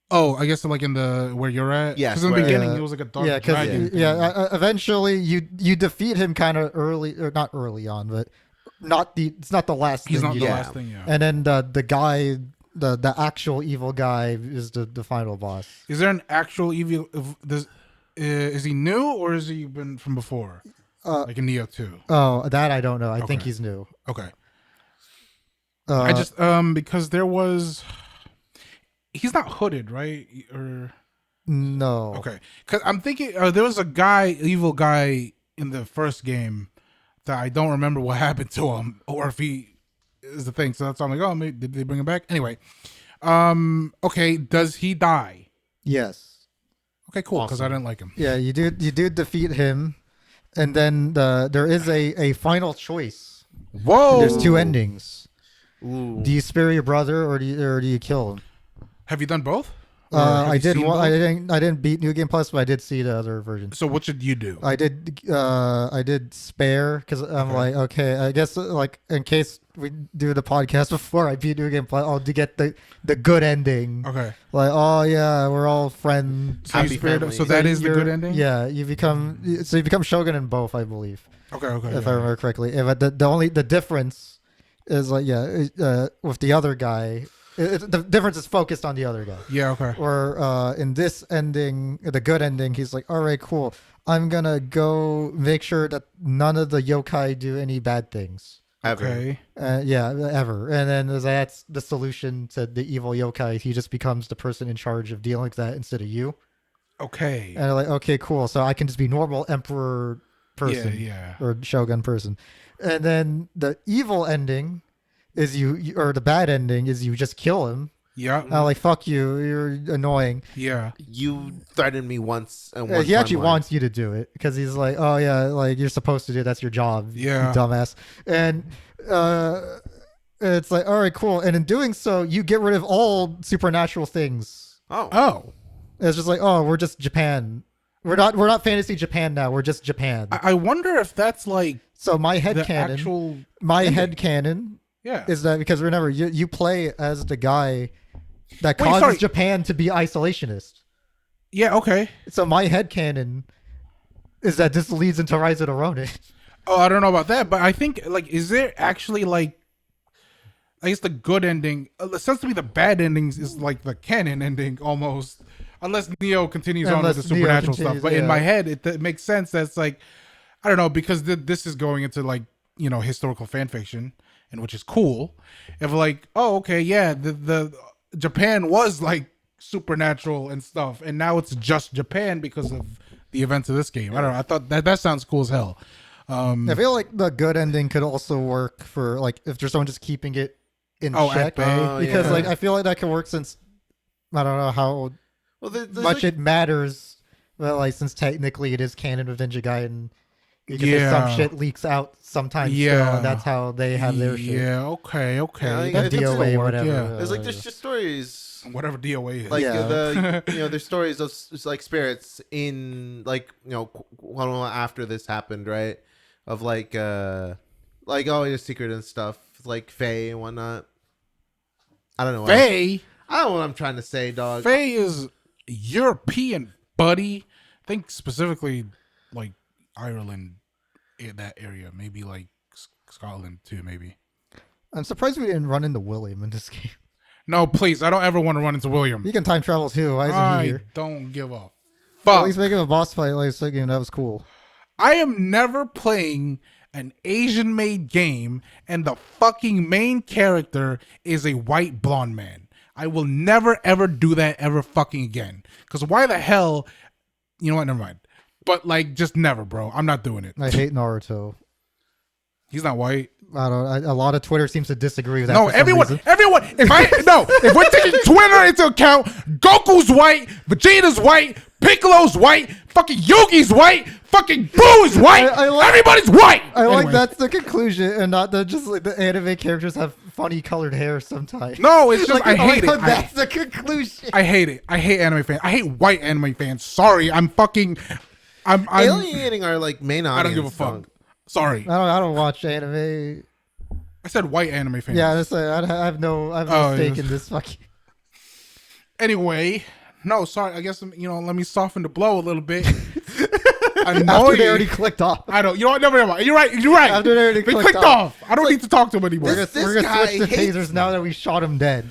oh, I guess like in the where you're at. Yes, because in the where- beginning Yeah. he was like a dark Yeah, because dragon. eventually you defeat him kind of early, or not early on, but it's not the last. He's thing not you the do. last thing. Yeah. And then the guy, the actual evil guy is the final boss. Is there an actual evil? Is he new or has he been from before? Like in Nioh 2. Oh, that I don't know. I think Okay. he's new. Okay. Uh, I just because there was he's not hooded, right? Or no. okay. Cuz I'm thinking there was a evil guy in the first game that I don't remember what happened to him or if he is the thing. So that's why I'm like, oh, maybe, did they bring him back? Anyway. Okay, does he die? Yes. Okay, cool, because I didn't like him. Yeah, you do defeat him, and then there is a final choice. Whoa. There's two endings. Ooh. Do you spare your brother or do you kill him? Have you done both? Or have I you did. seen I both? didn't beat New Game Plus, but I did see the other version. So what should you do? I did spare because I'm Okay. like, okay, I guess like in case we do the podcast before I beat New Game Plus, I'll get the good ending. Okay. Like, oh yeah, we're all friends. So, you Happy spared, family. so that is the You're- good ending? Yeah, you become Shogun in both, I believe, Okay, okay. if yeah. I remember correctly. But the difference is like with the other guy, the difference is focused on the other guy. Yeah, okay. Or in this ending, the good ending, he's like, all right, cool. I'm gonna go make sure that none of the yokai do any bad things. Ever. Okay. Ever. And then that's the solution to the evil yokai. He just becomes the person in charge of dealing with that instead of you. Okay. And I'm like, okay, cool. So I can just be normal emperor person Yeah. or shogun person. And then the evil ending is or the bad ending is you just kill him. Yeah. I'm like, fuck you, you're annoying. Yeah. You threatened me once. And He actually wants you to do it because he's like, oh yeah, like you're supposed to do it. That's your job. Yeah. You dumbass. And it's like, all right, cool. And in doing so, you get rid of all supernatural things. Oh. Oh. It's just like, oh, we're just Japan. We're not fantasy Japan now. We're just Japan. I wonder if that's like So my the headcanon, actual. my ending. headcanon Yeah. is that because remember, you play as the guy that Wait, causes sorry. Japan to be isolationist. Yeah. Okay. So my headcanon is that this leads into Rise of the Ronin. Oh, I don't know about that, but I think like, is there actually like, I guess the good ending. It sounds to me the bad endings is like the canon ending almost, unless Neo continues on with Unless the Neo supernatural continues, stuff. But in yeah. my head, it makes sense. That's like, I don't know, because this is going into like historical fan fiction, and which is cool. If like, oh, okay, yeah, the Japan was like supernatural and stuff, and now it's just Japan because of the events of this game. I don't know. I thought that sounds cool as hell. I feel like the good ending could also work for like if there's someone just keeping it in Oh, at check, bay. because yeah. like I feel like that could work since I don't know how Well, there's much like, it matters Well, like since technically it is canon with Ninja Gaiden, you can say some Yeah. shit leaks out sometimes still, Yeah. and that's how they have their shit. Yeah, okay. Yeah, like, That I could think still DOA, work, whatever. yeah. There's like there's just stories Whatever DOA is. like Yeah. there's stories of like spirits in like after this happened, right? Of like oh, your secret and stuff like Fae and whatnot. I don't know. Faye? I don't know what I'm trying to say, dog. Faye is European, buddy. I think specifically like Ireland in that area. Maybe like Scotland too, maybe. I'm surprised we didn't run into William in this game. No, please. I don't ever want to run into William. He can time travel too. Why isn't I he here? don't give a At fuck. least make him a boss fight like this game. That was cool. I am never playing an Asian made game and the fucking main character is a white blonde man. I will never ever do that ever fucking again. Because why the hell? You know what? Never mind. But like, just never, bro. I'm not doing it. I hate Naruto. He's not white. I don't. A lot of Twitter seems to disagree with that. No, for some everyone. reason. If we're taking Twitter into account, Goku's white, Vegeta's white, Piccolo's white, fucking Yugi's white, fucking Boo is white. I like- Everybody's white. I like Anyway. that's the conclusion, and not the just like the anime characters have funny colored hair sometimes. No, it's just Like, I hate it. That's the conclusion. I hate it. I hate anime fans. I hate white anime fans. Sorry, I'm Alienating our like main audience. I don't give a fuck. dog. Sorry, I don't watch anime. I said white anime fans. Yeah, that's I have no Oh, stake yes. in this fucking. Anyway, no, sorry. I guess let me soften the blow a little bit. After Annoying. they already clicked off. I don't. You know what? Never mind. You're right. You're right. After they already They clicked clicked off. I don't need to talk to him anymore. This We're gonna guy switch to hates- tasers now that we shot him dead.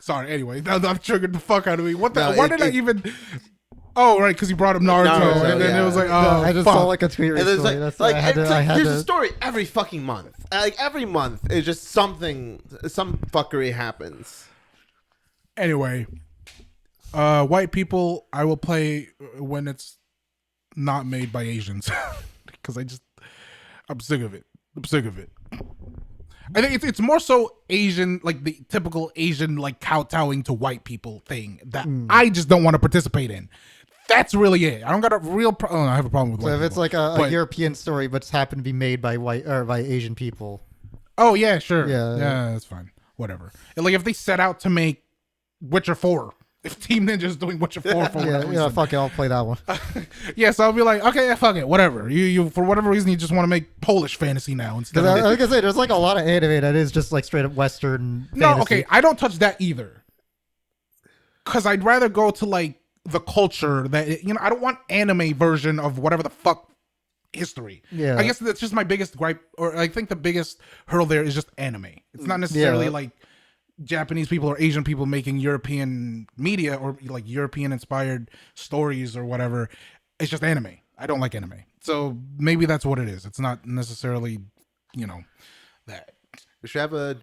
Sorry. Anyway, that triggered the fuck out of me. What the? No, why it- did I it- even? Oh, right, because he brought up Naruto, Naruto, and then yeah. it was like, No, oh, I just fuck. saw like a tweet And there's recently. like, That's why I had it's to. I like had there's to. a story every fucking month. Like every month is just some fuckery happens. Anyway, white people, I will play when it's not made by Asians, because I'm sick of it. I'm sick of it. I think it's more so Asian, like the typical Asian, like kowtowing to white people thing that I just don't want to participate in. That's really it. I don't got a real. I have a problem with white So if it's people. like a But- European story, but it's happened to be made by white or by Asian people. Oh yeah, sure. Yeah. Yeah, that's fine. Whatever. And like if they set out to make Witcher 4, if Team Ninja's doing Witcher 4 for Yeah, whatever yeah, reason, fuck it, I'll play that one. yeah, so I'll be like, okay, yeah, fuck it, whatever. You for whatever reason you just want to make Polish fantasy now instead Because of like I say, there's like a lot of anime that is just like straight up Western. No, fantasy. okay, I don't touch that either. Cause I'd rather go to like the culture that I don't want anime version of whatever the fuck history. Yeah. I guess that's just my biggest gripe, or I think the biggest hurdle there is just anime. It's not necessarily Yeah. like Japanese people or Asian people making European media or like European inspired stories or whatever. It's just anime. I don't like anime. So maybe that's what it is. It's not necessarily, that. We should have a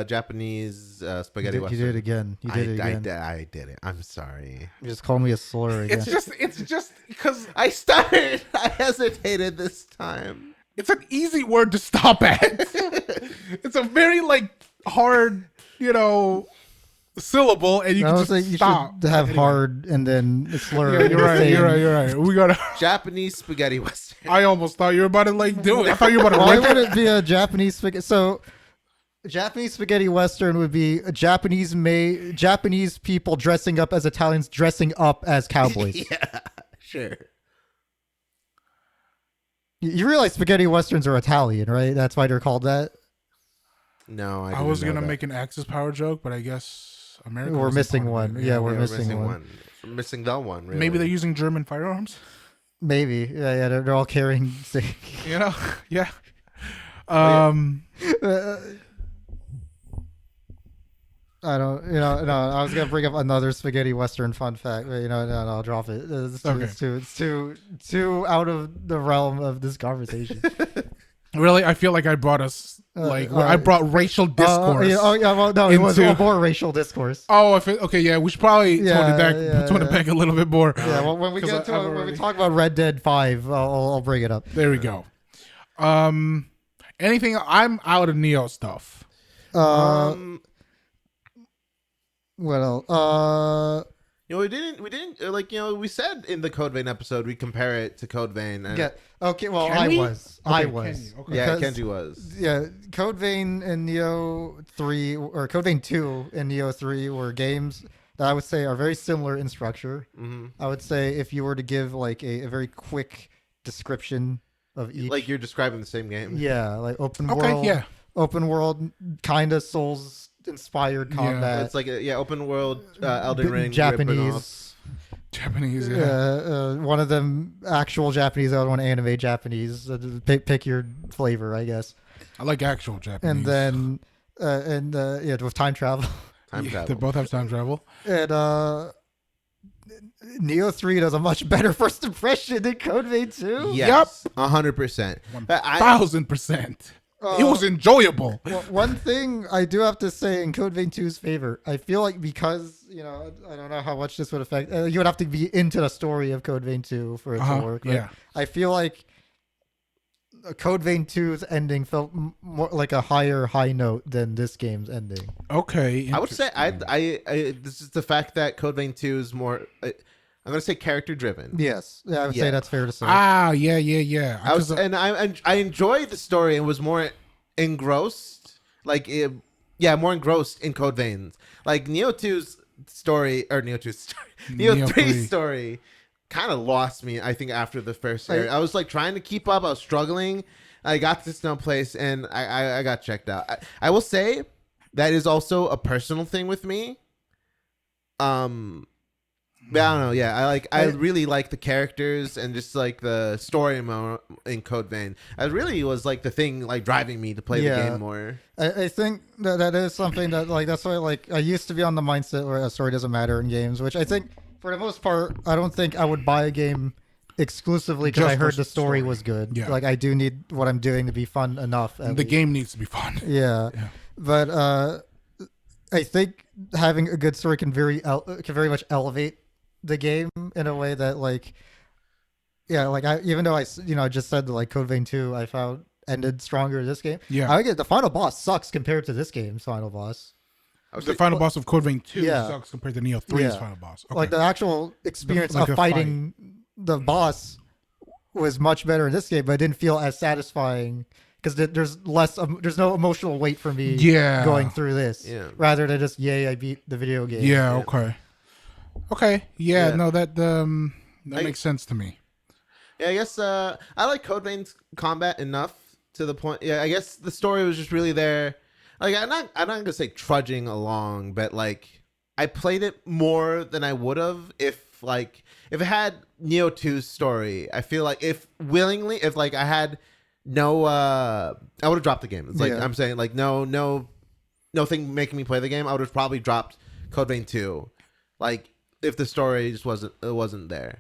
Japanese spaghetti You western. did it again. You did it again. I did it. I'm sorry. You just called me a slur again. It's just because I stuttered. I hesitated this time. it's an easy word to stop at. It's a very like hard, syllable, and you I can was just like, you stop. should have Anyway. hard and then a slur. Yeah, at you're the right. same- You're right. We gotta. Japanese spaghetti western. I almost thought you were about to like do it. I thought you were about to Why rip would it. it be a Japanese spaghetti? So, Japanese spaghetti western would be a Japanese people dressing up as Italians dressing up as cowboys. Yeah, sure. You realize spaghetti westerns are Italian, right? That's why they're called that. No, I I didn't was know gonna that. make an Axis power joke, but I guess America. We're wasn't missing part of one. it. Yeah, we're missing one. We're missing the one. Really. Maybe they're using German firearms. Maybe. Yeah, they're all carrying. Yeah. I don't. No. I was gonna bring up another spaghetti western fun fact, but no, I'll drop it. It's too out of the realm of this conversation. Really, I feel like I brought us I brought racial discourse. Well, no, it was into- more racial discourse. Okay, yeah, we should probably tone it back a little bit more. Yeah, well, when we 'Cause get to I've when we already- talk about Red Dead 5, I'll bring it up. There we go. Anything? I'm out of Nioh stuff. What else? we didn't like, we said in the Code Vein episode we compare it to Code Vein. And, Yeah. Okay. Well, Can I we? was. Okay, I can was. you? Okay. yeah, Because- Kenji was. Yeah, Code Vein and Nioh 3, or Code Vein 2 and Nioh 3 were games that I would say are very similar in structure. Hmm. I would say if you were to give like a very quick description of each. Like you're describing the same game. Yeah, like open Okay, world. yeah. Open world, kind of Souls inspired Yeah. combat. It's like open world, Elden Ring, ripping Japanese. Japanese, yeah. One of them actual Japanese, the other one anime Japanese. Pick your flavor, I guess. I like actual Japanese. And then, yeah, with time travel. Time Yeah, travel. they both have time travel. And Neo 3 does a much better first impression than Code Vein 2. Yes, 100%. But 1,000%. It was enjoyable. One thing I do have to say in Code Vein 2's favor, I feel like because, I don't know how much this would affect, you would have to be into the story of Code Vein 2 for it to work. But Yeah. I feel like Code Vein 2's ending felt more like a high note than this game's ending. Okay. I would say this is the fact that Code Vein 2 is more, I'm going to say character driven. Yes. Yeah, I would Yeah. say that's fair to say. Yeah. I enjoyed the story and was more engrossed, more engrossed in Code Veins. Like Neo 2's story, or Neo 2's story, Neo 3's 3. story kind of lost me, I think, after the first area. I was like trying to keep up. I was struggling. I got to no place and I got checked out. I will say that is also a personal thing with me. But I don't know. Yeah, I really like the characters and just like the story in Code Vein. I really was like the thing like driving me to play the game more. I think that is something that like that's why like I used to be on the mindset where a story doesn't matter in games, which I think for the most part I don't think I would buy a game exclusively because Just I for heard the story story. was good. Yeah. Like I do need what I'm doing to be fun enough. The game needs to be fun. Yeah. But I think having a good story can very much elevate the game in a way that like even though I just said that like Code Vein 2 I found ended stronger in this game. Yeah. I get the final boss sucks compared to this game's final boss. The final boss of Code Vein 2 Yeah. sucks compared to Neo 3's Yeah. final boss. Okay. Like the actual experience Like of a fighting the boss was much better in this game, but it didn't feel as satisfying because there's no emotional weight for me going through this. Yeah. Rather than just I beat the video game. Yeah, okay. Yeah, Yeah. no, that makes sense to me. Yeah, I guess I like Code Vein's combat enough to the point. Yeah, I guess the story was just really there. Like I'm not gonna say trudging along, but like I played it more than I would have if it had Neo 2's story. I feel like if I had no I would have dropped the game. It's like I'm saying like no thing making me play the game. I would have probably dropped Code Vein 2. Like if the story just wasn't there.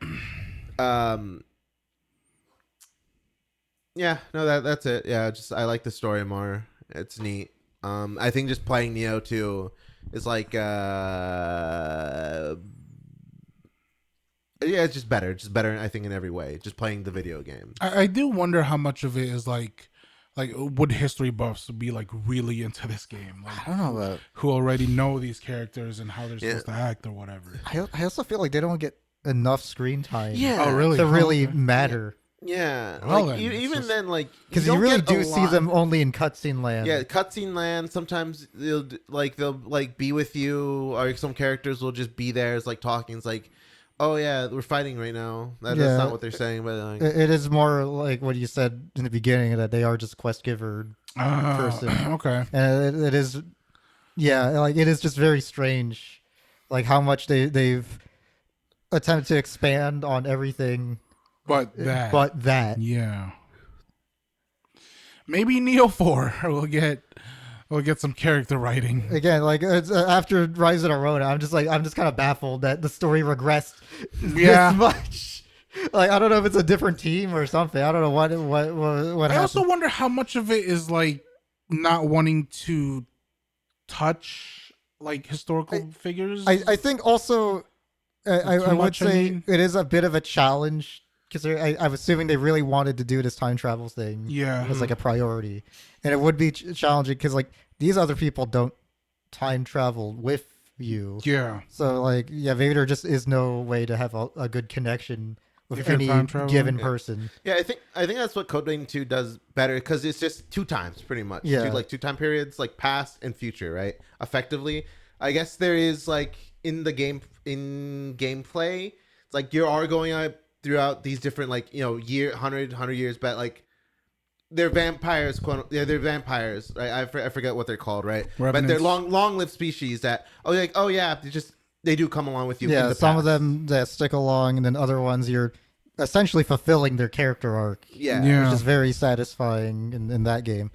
Yeah, no, that's it. Yeah, just I like the story more. It's neat. I think just playing Neo 2 is like it's just better. Just better, I think, in every way. Just playing the video game. I do wonder how much of it is like would history buffs be like really into this game? Like, I don't know about. who already know these characters and how they're supposed to act or whatever. I also feel like they don't get enough screen time. Yeah. Oh, really? To really Okay. matter. Yeah. Well, like then, it's even just- then, like Because you don't really get a do see lot. them only in cutscene land. Yeah, cutscene land. Sometimes they'll be with you, or some characters will just be there. It's like talking. It's like, oh yeah, we're fighting right now. That's Yeah. not what they're saying, but like, It is more like what you said in the beginning that they are just quest giver person. Okay. And it is, like it is just very strange, like how much they've attempted to expand on everything, But that. Yeah. Maybe Neo 4 will get some character writing. Again, like it's, after Rise of the Rona, I'm just kind of baffled that the story regressed Yeah. this much. Like I don't know if it's a different team or something. I don't know what I happened. also wonder how much of it is like not wanting to touch like historical figures. I think also I would much, I say mean? it is a bit of a challenge because I'm assuming they really wanted to do this time travel thing. Yeah. as like a priority, and it would be challenging because like these other people don't time travel with you. Yeah. So like, yeah, maybe there just is no way to have a good connection with If you're any time traveling. given Yeah. person. Yeah, I think that's what Code Vein 2 does better because it's just 2 times pretty much. Yeah. Two time periods, like past and future, right? Effectively. I guess there is like in gameplay, it's like you are going up throughout these different like, you know, 100 years, but like they're vampires, they're vampires, right? I forget what they're called, right? But they're Revenants. long-lived species that they do come along with you. in Yeah, the some past. of them that stick along, and then other ones you're essentially fulfilling their character arc. Yeah. Which is very satisfying in that game.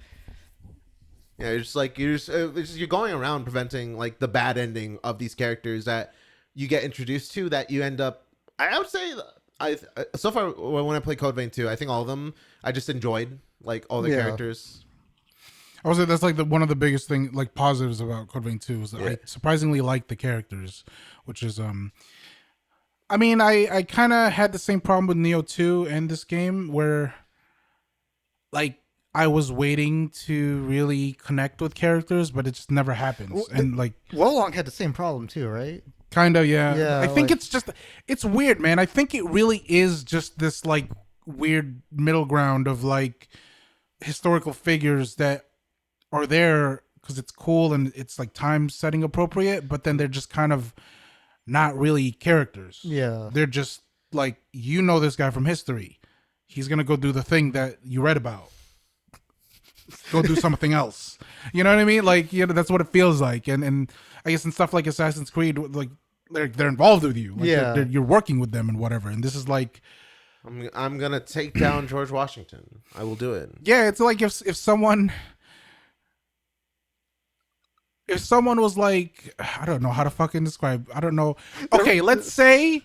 Yeah, it's just like you're going around preventing like the bad ending of these characters that you get introduced to that you end up. I would say so far when I play Code Vein 2, I think all of them I just enjoyed like all the Yeah. characters. I would say that's like one of the biggest thing, like positives about Code Vein 2 is that I surprisingly like the characters, which is I mean, I kind of had the same problem with Nioh 2 and this game where like I was waiting to really connect with characters, but it just never happens. Well, And like Wolong had the same problem too, right? kind of, yeah. Yeah, I think like- it's weird, man. I think it really is just this like weird middle ground of like historical figures that are there because it's cool and it's like time setting appropriate, but then they're just kind of not really characters. Yeah. They're just like, you know, this guy from history. He's going to go do the thing that you read about. Go do something else. You know what I mean? Like, you know, that's what it feels like. And I guess in stuff like Assassin's Creed, like they're involved with you. Like, Yeah. you're working with them and whatever. And this is like, I'm gonna take down George Washington. I will do it. yeah, it's like if someone was like, I don't know how to fucking describe. I don't know. Okay, let's say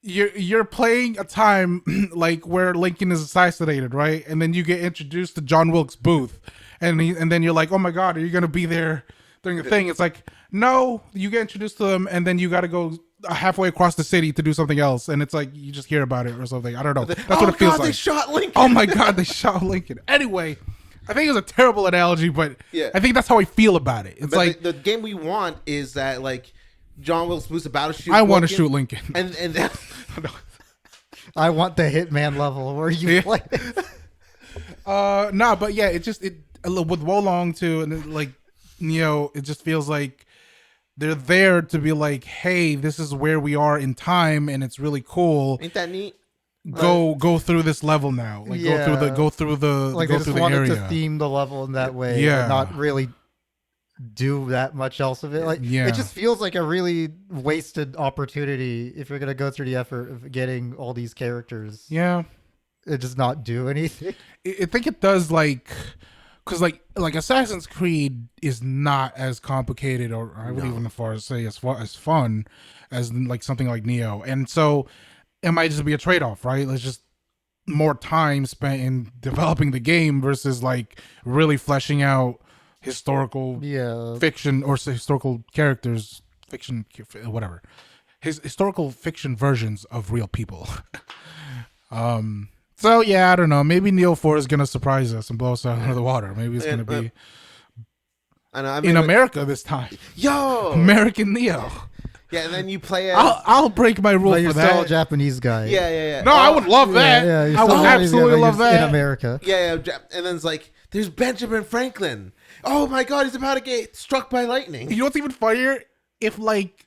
you're playing a time like where Lincoln is assassinated, right? And then you get introduced to John Wilkes Booth, and then you're like, oh my god, are you gonna be there during the thing? It's like, no, you get introduced to them, and then you got to go halfway across the city to do something else, and it's like you just hear about it or something. I don't know. That's what it feels like. They shot Lincoln. Oh my god, they shot Lincoln. Anyway, I think it was a terrible analogy, but Yeah. I think that's how I feel about it. It's But like the game we want is that like John Wilkes Booth's about to shoot. I want to Lincoln, shoot Lincoln. and that, I want the Hitman level where you Yeah. play. Nah, but yeah, it with Wolong too, and it, like Nioh, it just feels like they're there to be like, hey, this is where we are in time, and it's really cool. ain't that neat? Go through this level now. Like Yeah. go through the Like go they just through the wanted area. to theme the level in that way, Yeah. and not really do that much else of it. Like, Yeah. it just feels like a really wasted opportunity if you're gonna go through the effort of getting all these characters. Yeah. It does not do anything. I think it does, like, because like Assassin's Creed is not as complicated, or I would even far as say as fun as like something like Nioh, and so it might just be a trade off, right? Let's just more time spent in developing the game versus like really fleshing out historical Yeah. fiction or historical characters, whatever, historical fiction versions of real people. So yeah, I don't know. Maybe Nioh 4 is gonna surprise us and blow us out of the water. Maybe it's gonna be I know. I in America this time. Yo. American Nioh. Yeah, and then you play. I'll break my rule But for you're still a that. Japanese guy. Yeah. No, I would love that. you're I would still absolutely love in that. America. Yeah. And then it's like, there's Benjamin Franklin. Oh my God, he's about to get struck by lightning. You know what's even funnier? If like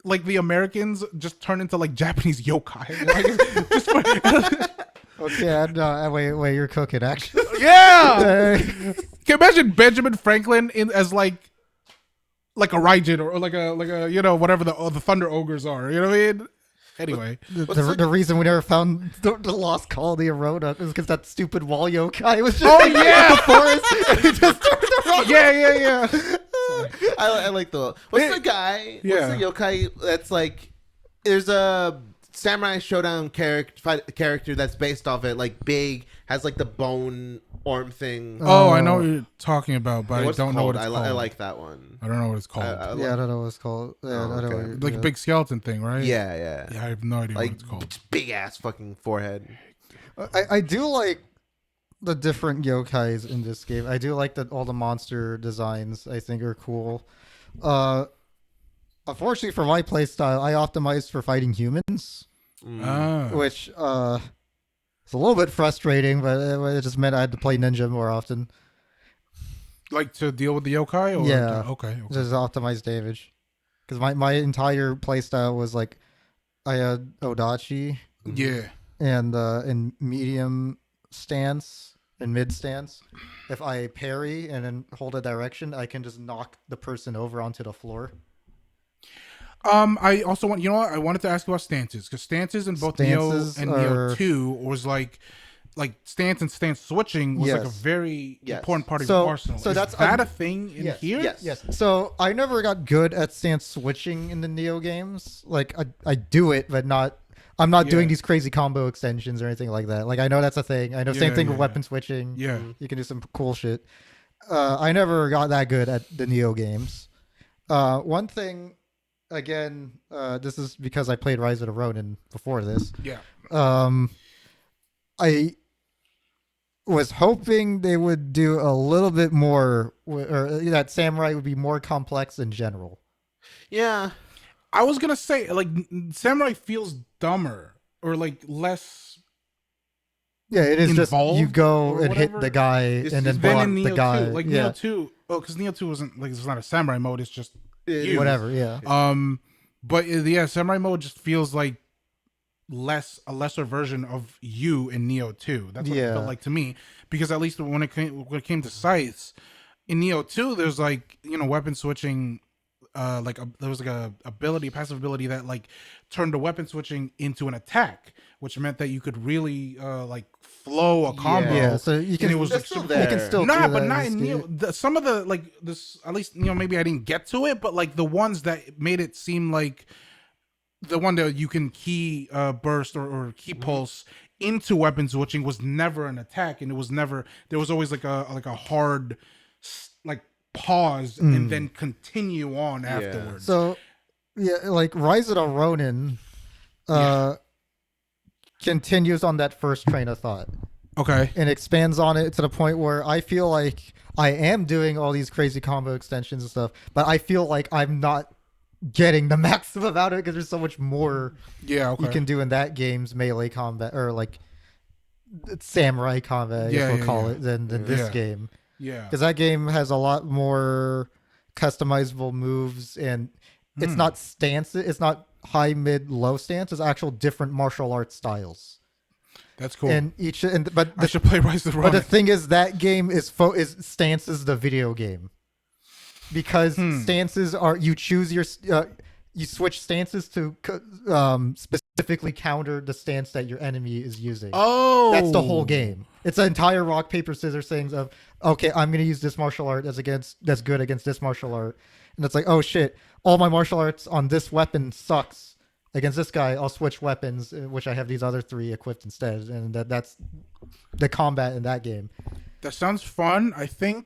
the Americans just turn into like Japanese yokai. Like, just Okay, wait, you're cooking, actually. yeah. Can you imagine Benjamin Franklin as like a Raijin or like a you know whatever the Thunder Ogres are. You know what I mean? Anyway, The reason we never found the lost colony of Roanoke is because that stupid wall yokai was just Oh, in yeah! the forest. And he just turned around. yeah. I like the. What's the guy? Yeah. What's the yokai? That's like. There's a Samurai Showdown character that's based off it. Like big, has like the bone arm thing. Oh, I know what you're talking about, but I What's it don't know what called? it's called. I like that one. I don't know what it's called. Yeah, I don't know what it's called. Yeah, Oh, I don't know. okay. What Like a big skeleton thing, right? Yeah. Yeah, I have no idea Like what it's called. big ass fucking forehead. I do like the different yokais in this game. I do like that all the monster designs I think are cool. Uh, Unfortunately for my playstyle, I optimized for fighting humans, Ah, which it's a little bit frustrating, but it just meant I had to play ninja more often. like to deal with the yokai, or Yeah. okay. Just optimize damage. Because my entire playstyle was like I had Odachi Yeah. and in medium stance and mid stance. If I parry and then hold a direction, I can just knock the person over onto the floor. I also want, you know what? I wanted to ask you about stances, because stances in both Nioh Stances and are Nioh 2 was like stance and stance switching was like a Yes. very Yes. important part of So- your arsenal. so Is that's that a thing in here? Yes. So I never got good at stance switching in the Neo games. Like I do it, but not. I'm not doing Yeah. these crazy combo extensions or anything like that. Like I know that's a thing. I know Yeah, same thing yeah, with weapon switching. Yeah. You can do some cool shit. I never got that good at the Neo games. One thing, again, this is because I played Rise of the Ronin before this. Yeah. I was hoping they would do a little bit more, or that samurai would be more complex in general. Yeah. I was gonna say, like, Samurai feels dumber or like less Yeah, it is just Involved you go or and hit whatever. the guy It's and then just than block in the Neo guy. 2. Like yeah, Neo 2, because Neo 2 wasn't like, it's not a samurai mode. It's just you. whatever. Yeah, But yeah, samurai mode just feels like a lesser version of you in Neo 2. That's what it Yeah. felt like to me, because at least when it came to scythes in Neo 2, there's like, weapon switching, there was like a passive ability that like turned the weapon switching into an attack, which meant that you could really like flow a combo. yeah. So you can And it was like That's still super there. you can still nah, do but that not this in game. Neo. Some of the like this, at least maybe I didn't get to it, but like the ones that made it seem like the one that you can key burst or key pulse into weapon switching was never an attack, and it was never, there was always like a hard like pause and then continue on afterwards. So yeah, like Rise of the Ronin, continues on that first train of thought Okay. and expands on it to the point where I feel like I am doing all these crazy combo extensions and stuff, but I feel like I'm not getting the maximum out of it because there's so much more Yeah. Okay. you can do in that game's melee combat or like samurai combat, I guess Yeah, we'll yeah, call yeah. it, than this Yeah. game. Yeah. Because that game has a lot more customizable moves and it's not stances, it's not high, mid, low stance, it's actual different martial arts styles. That's cool. And each and but I the, should play Rise of the but the Ronin. thing is that game is stances the video game. Because stances are you choose your you switch stances to specifically counter the stance that your enemy is using. Oh, That's the whole game. It's an entire rock paper scissors things of okay, I'm gonna use this martial art that's good against this martial art, and it's like oh shit, all my martial arts on this weapon sucks against this guy. I'll switch weapons, which I have these other three equipped instead, and that's the combat in that game. That sounds fun. I think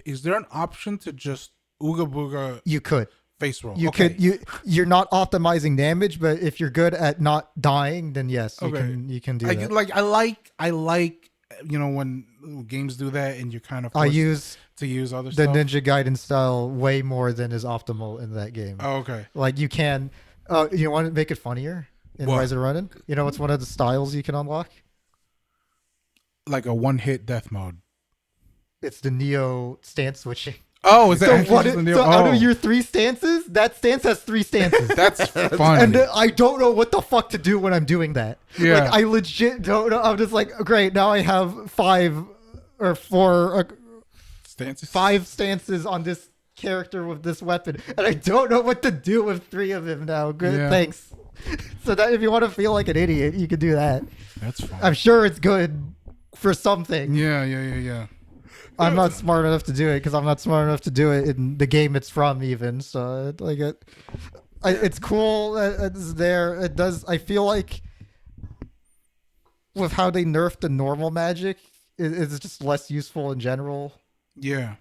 is there an option to just ooga booga You could. face roll? You Okay. could you're not optimizing damage, but if you're good at not dying, then yes, Okay. you can do I that. I like when games do that and you're kind of I forced use to use other the stuff. Ninja Gaiden style way more than is optimal in that game. Oh, okay. Like you can, you want to make it funnier in What? Rise of the Ronin? You know, it's one of the styles you can unlock. Like a one-hit death mode. It's the Neo stance switching. Oh, is that So, actually what just it, the so new- out oh, of your 3 stances, that stance has 3 stances. that's fun. And I don't know what the fuck to do when I'm doing that. Yeah. Like, I legit don't know. I'm just like, great, now I have 5 or 4, Stances. 5 stances on this character with this weapon, and I don't know what to do with 3 of them now. Good, Yeah. thanks. So that if you want to feel like an idiot, you can do that. That's fun. I'm sure it's good for something. Yeah. I'm not smart enough to do it because I'm not smart enough to do it in the game it's from even. So it's cool that it's there. It does. I feel like with how they nerfed the normal magic, it's just less useful in general. Yeah.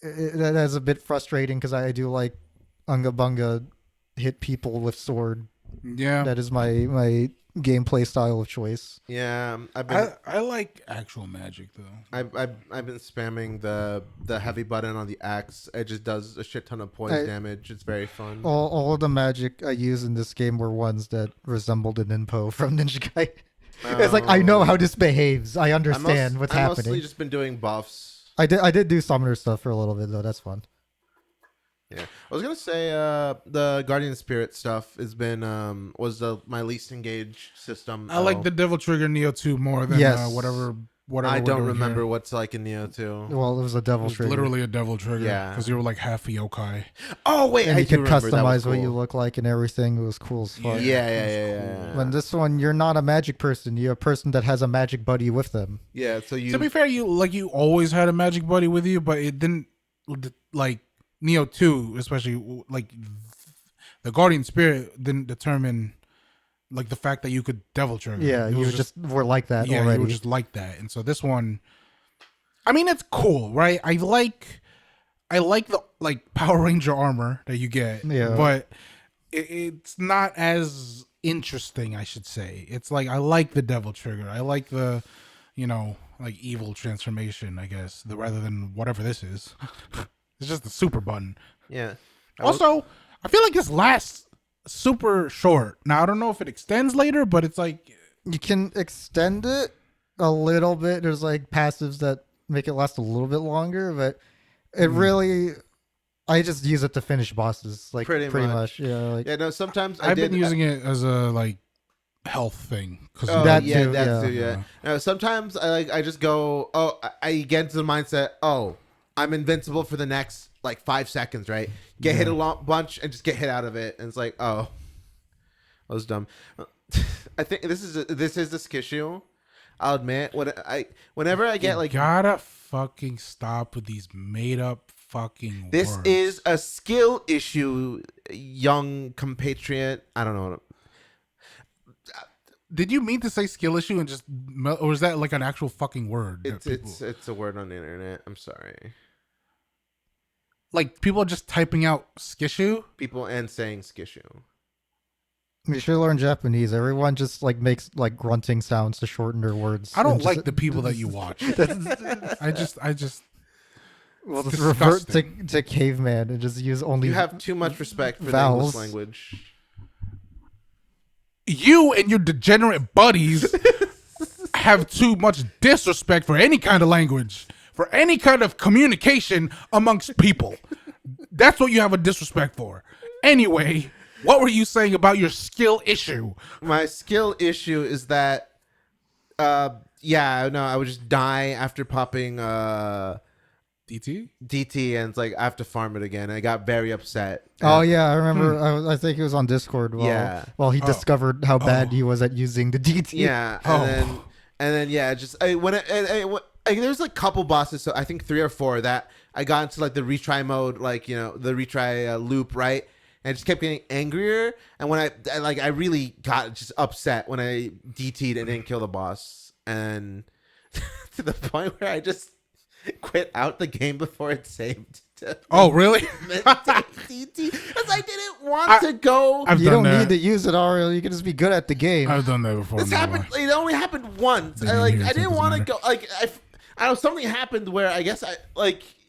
That is a bit frustrating because I do like Unga Bunga hit people with sword. Yeah. That is my gameplay style of choice. Yeah, I've been I like actual magic though. I've been spamming the heavy button on the axe. It just does a shit ton of poise damage. It's very fun. All of the magic I used in this game were ones that resembled an Ninpo from Ninja Gaiden. It's like I know how this behaves. I understand what's I've happening. mostly just been doing buffs. I did do summoner stuff for a little bit though. That's fun. Yeah, I was gonna say the Guardian Spirit stuff has been my least engaged system. I like the Devil Trigger Nioh 2 more than Yes. whatever. I we're don't doing remember here. what's like in Nioh 2. Well, it was a It devil was trigger. literally a devil trigger. Yeah. because you were like half a yokai. Oh wait, And I you do could remember that was customize what cool. you look like and everything. It was cool as fuck. Yeah. When this one, you're not a magic person. You're a person that has a magic buddy with them. Yeah, so you To be fair, you always had a magic buddy with you, but it didn't like Neo 2, especially like the Guardian Spirit didn't determine like the fact that you could devil trigger. Yeah, It you was just were like that yeah, already. you were just like that. And so this one, I mean, it's cool, right? I like the like Power Ranger armor that you get, Yeah. but it's not as interesting, I should say. It's like I like the devil trigger. I like the, like evil transformation, I guess, rather than whatever this is. It's just the super button. yeah. Also, I feel like this lasts super short. Now I don't know if it extends later, but it's like You can extend it a little bit. There's like passives that make it last a little bit longer, but it really, I just use it to finish bosses. Like Pretty pretty much. much. Yeah. Like, Yeah, no. Sometimes I've been using it as a like health thing. Oh, That yeah, too, that yeah. too, yeah. No, sometimes I just go, I get into the mindset, I'm invincible for the next like 5 seconds, right? Get hit a bunch and just get hit out of it, and it's like, oh, that was dumb. I think this is the skill. I'll admit, whenever I get you like gotta fucking stop with these made up fucking this words. is a skill issue, young compatriot. I don't know. Did you mean to say skill issue and just or is that like an actual fucking word? that It's a word on the internet. I'm sorry. like people are just typing out skishu. People and saying skishu. you should learn Japanese. Everyone just like makes like grunting sounds to shorten their words. I don't And just- like the people that you watch. I just Well, it's just revert disgusting. to caveman and just use only. You have too much respect for vowels. the English language. You and your degenerate buddies have too much disrespect for any kind of language, for any kind of communication amongst people. That's what you have a disrespect for. Anyway, what were you saying about your skill issue? My skill issue is that, I would just die after popping DT? DT, and it's like I have to farm it again. And I got very upset. Oh yeah, I remember. I think it was on Discord. Yeah. While he discovered how bad Oh. he was at using the DT. Yeah, and then just there's like couple bosses, so I think 3 or 4 that I got into like the retry mode, like the retry loop, right? And I just kept getting angrier, and when I really got just upset when I DT'd and didn't kill the boss, and to the point where I just quit out the game before it saved. Oh, really? DT, because I didn't want to go. I've You done don't that. need to use it, Ariel. You can just be good at the game. I've done that before. This no happened. lie. It only happened once. Didn't hear it, so I it didn't doesn't want to matter. go. I know something happened where I guess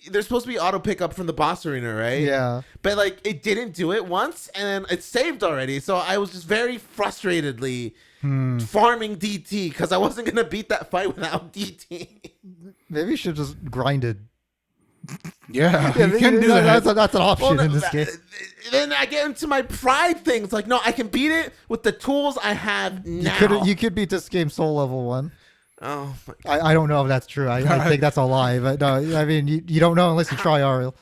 there's supposed to be auto pickup from the boss arena, right? Yeah. But like it didn't do it once, and it saved already. So I was just very frustratedly farming DT because I wasn't gonna beat that fight without DT. Maybe you should just grind it. Yeah, Yeah, you can do that. That's an option in this Well, game. then I get into my pride things. Like, no, I can beat it with the tools I have now. You could beat this game soul level 1. Oh my I don't know if that's true. I think that's a lie. But no, I mean, you don't know unless you try, Ariel.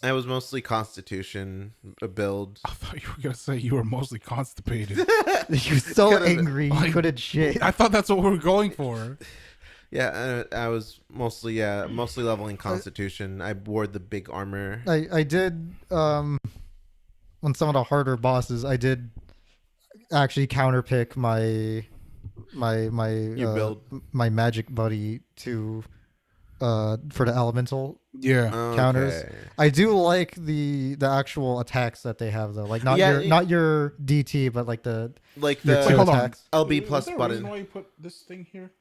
I was mostly Constitution build. I thought you were gonna say you were mostly constipated. You're so Could've- angry. You like- couldn't shit. I thought that's what we were going for. Yeah, I was mostly leveling Constitution. I wore the big armor. I did on some of the harder bosses. I did actually counterpick my build. my magic buddy to for the elemental Yeah. counters. I do like the actual attacks that they have though, like not your DT, but like the like your the two hold on. attacks. LB Is plus there a button. reason why you put this thing here?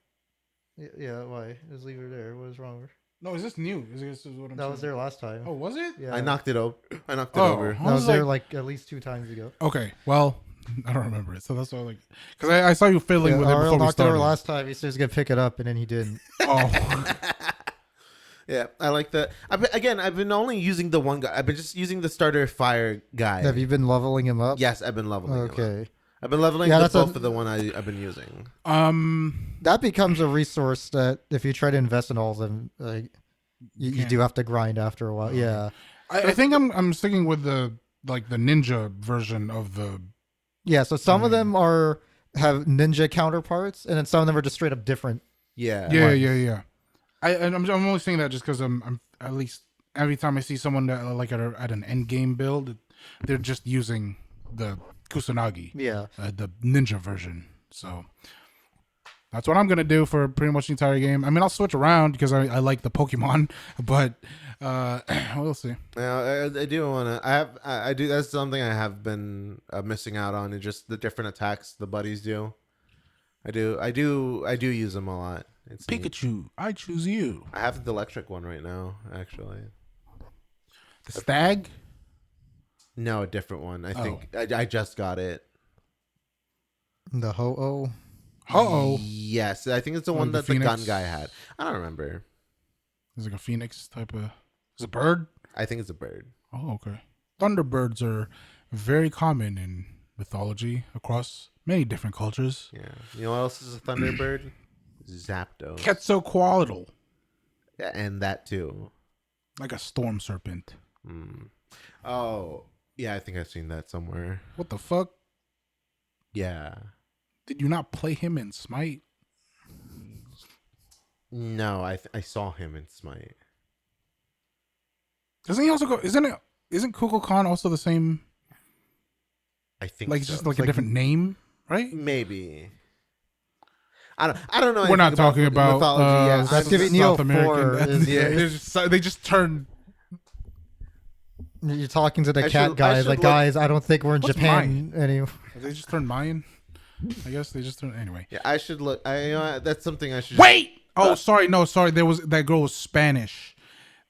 Yeah, why? Just leave it there. What is wrong with? No, is this new? Is what I'm That saying? was there last time. Oh, was it? Yeah, I knocked it over. I knocked it Oh, over. I that was there like, like at least 2 times ago. okay, well, I don't remember it, so that's why I like, because I saw you fiddling with it Ariel before we knocked it over started. last time. He said he was gonna pick it up, and then he didn't. Oh, Yeah, I like the. I've been only using the one guy. I've been just using the starter fire guy. Have you been leveling him up? Yes, I've been leveling. him up. Okay. I've been leveling Yeah, the that's both of the one I've been using. That becomes a resource that if you try to invest in all of them, you do have to grind after a while. Yeah. I think I'm sticking with the ninja version of the. Yeah. So some of them have ninja counterparts, and then some of them are just straight up different. Yeah. Yeah. I'm only saying that just because I'm at least every time I see someone that like at an end game build, they're just using the Kusanagi, Yeah. the ninja version. So that's what I'm gonna do for pretty much the entire game. I mean, I'll switch around because I like the Pokemon, but we'll see. Now I do want to. I do. That's something I have been missing out on. Is just the different attacks the buddies do. I do use them a lot. It's neat. Pikachu, I choose you. I have the electric one right now, actually. The Stag. No, a different one. I think I just got it. The Ho-Oh. Uh-oh. Yes, I think it's the one the that the gun Phoenix? guy had. I don't remember. It's like a phoenix type of. Is it a bird? I think it's a bird. Oh, okay. Thunderbirds are very common in mythology across many different cultures. Yeah. You know what else is a thunderbird? Zapdos. Quetzalcoatl, Yeah, and that too. like a storm serpent. Oh, yeah. I think I've seen that somewhere. What the fuck? Yeah. Did you not play him in Smite? No, I saw him in Smite. Doesn't he also go? Isn't Kukulkan also the same? I think Like so. just like a different name, right? Maybe. I don't know. We're not anything talking about mythology. Yeah, That's I'm- giving Nioh South American. 4 is- Yeah. They just turned. You're talking to the I cat should- guys. I should Like, look- guys, I don't think we're in What's Japan anymore. They just turned Mayan. I guess they just turned anyway. Yeah, I should look. That's something I should. Wait. Oh, sorry. No, sorry. That girl was Spanish.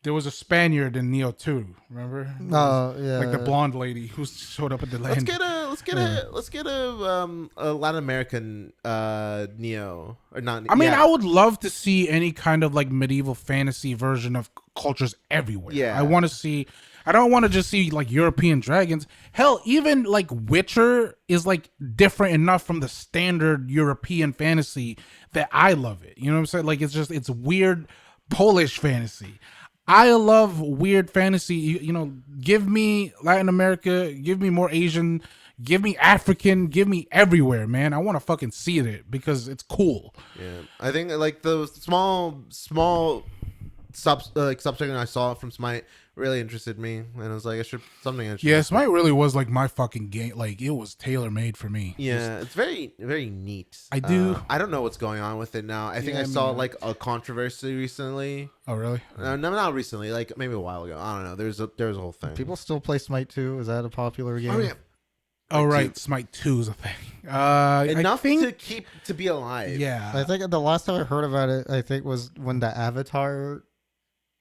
There was a Spaniard in Neo 2. Remember? Oh, yeah. Like the blonde lady who showed up at the land. Let's get a Latin American Neo or not. I mean, yeah. I would love to see any kind of like medieval fantasy version of cultures everywhere. Yeah. I want to see. I don't want to just see like European dragons. Hell, even like Witcher is like different enough from the standard European fantasy that I love it. You know what I'm saying? Like it's weird Polish fantasy. I love weird fantasy. You know, give me Latin America, give me more Asian, give me African, give me everywhere, man. I want to fucking see it because it's cool. Yeah, I think like the small subsection I saw from Smite really interested me, and I was like, I should. Yeah, Smite really was like my fucking game. Like it was tailor made for me. Yeah, it's very very neat. I do. I don't know what's going on with it now. I think Yeah, I saw I mean, like a controversy recently. Oh really? No, not recently. Like maybe a while ago. I don't know. There's a whole thing. People still play Smite 2. Is that a popular game? Oh yeah. Oh Like right, Smite 2 is a thing. I Enough think, to be alive. yeah. I think the last time I heard about it, I think was when the Avatar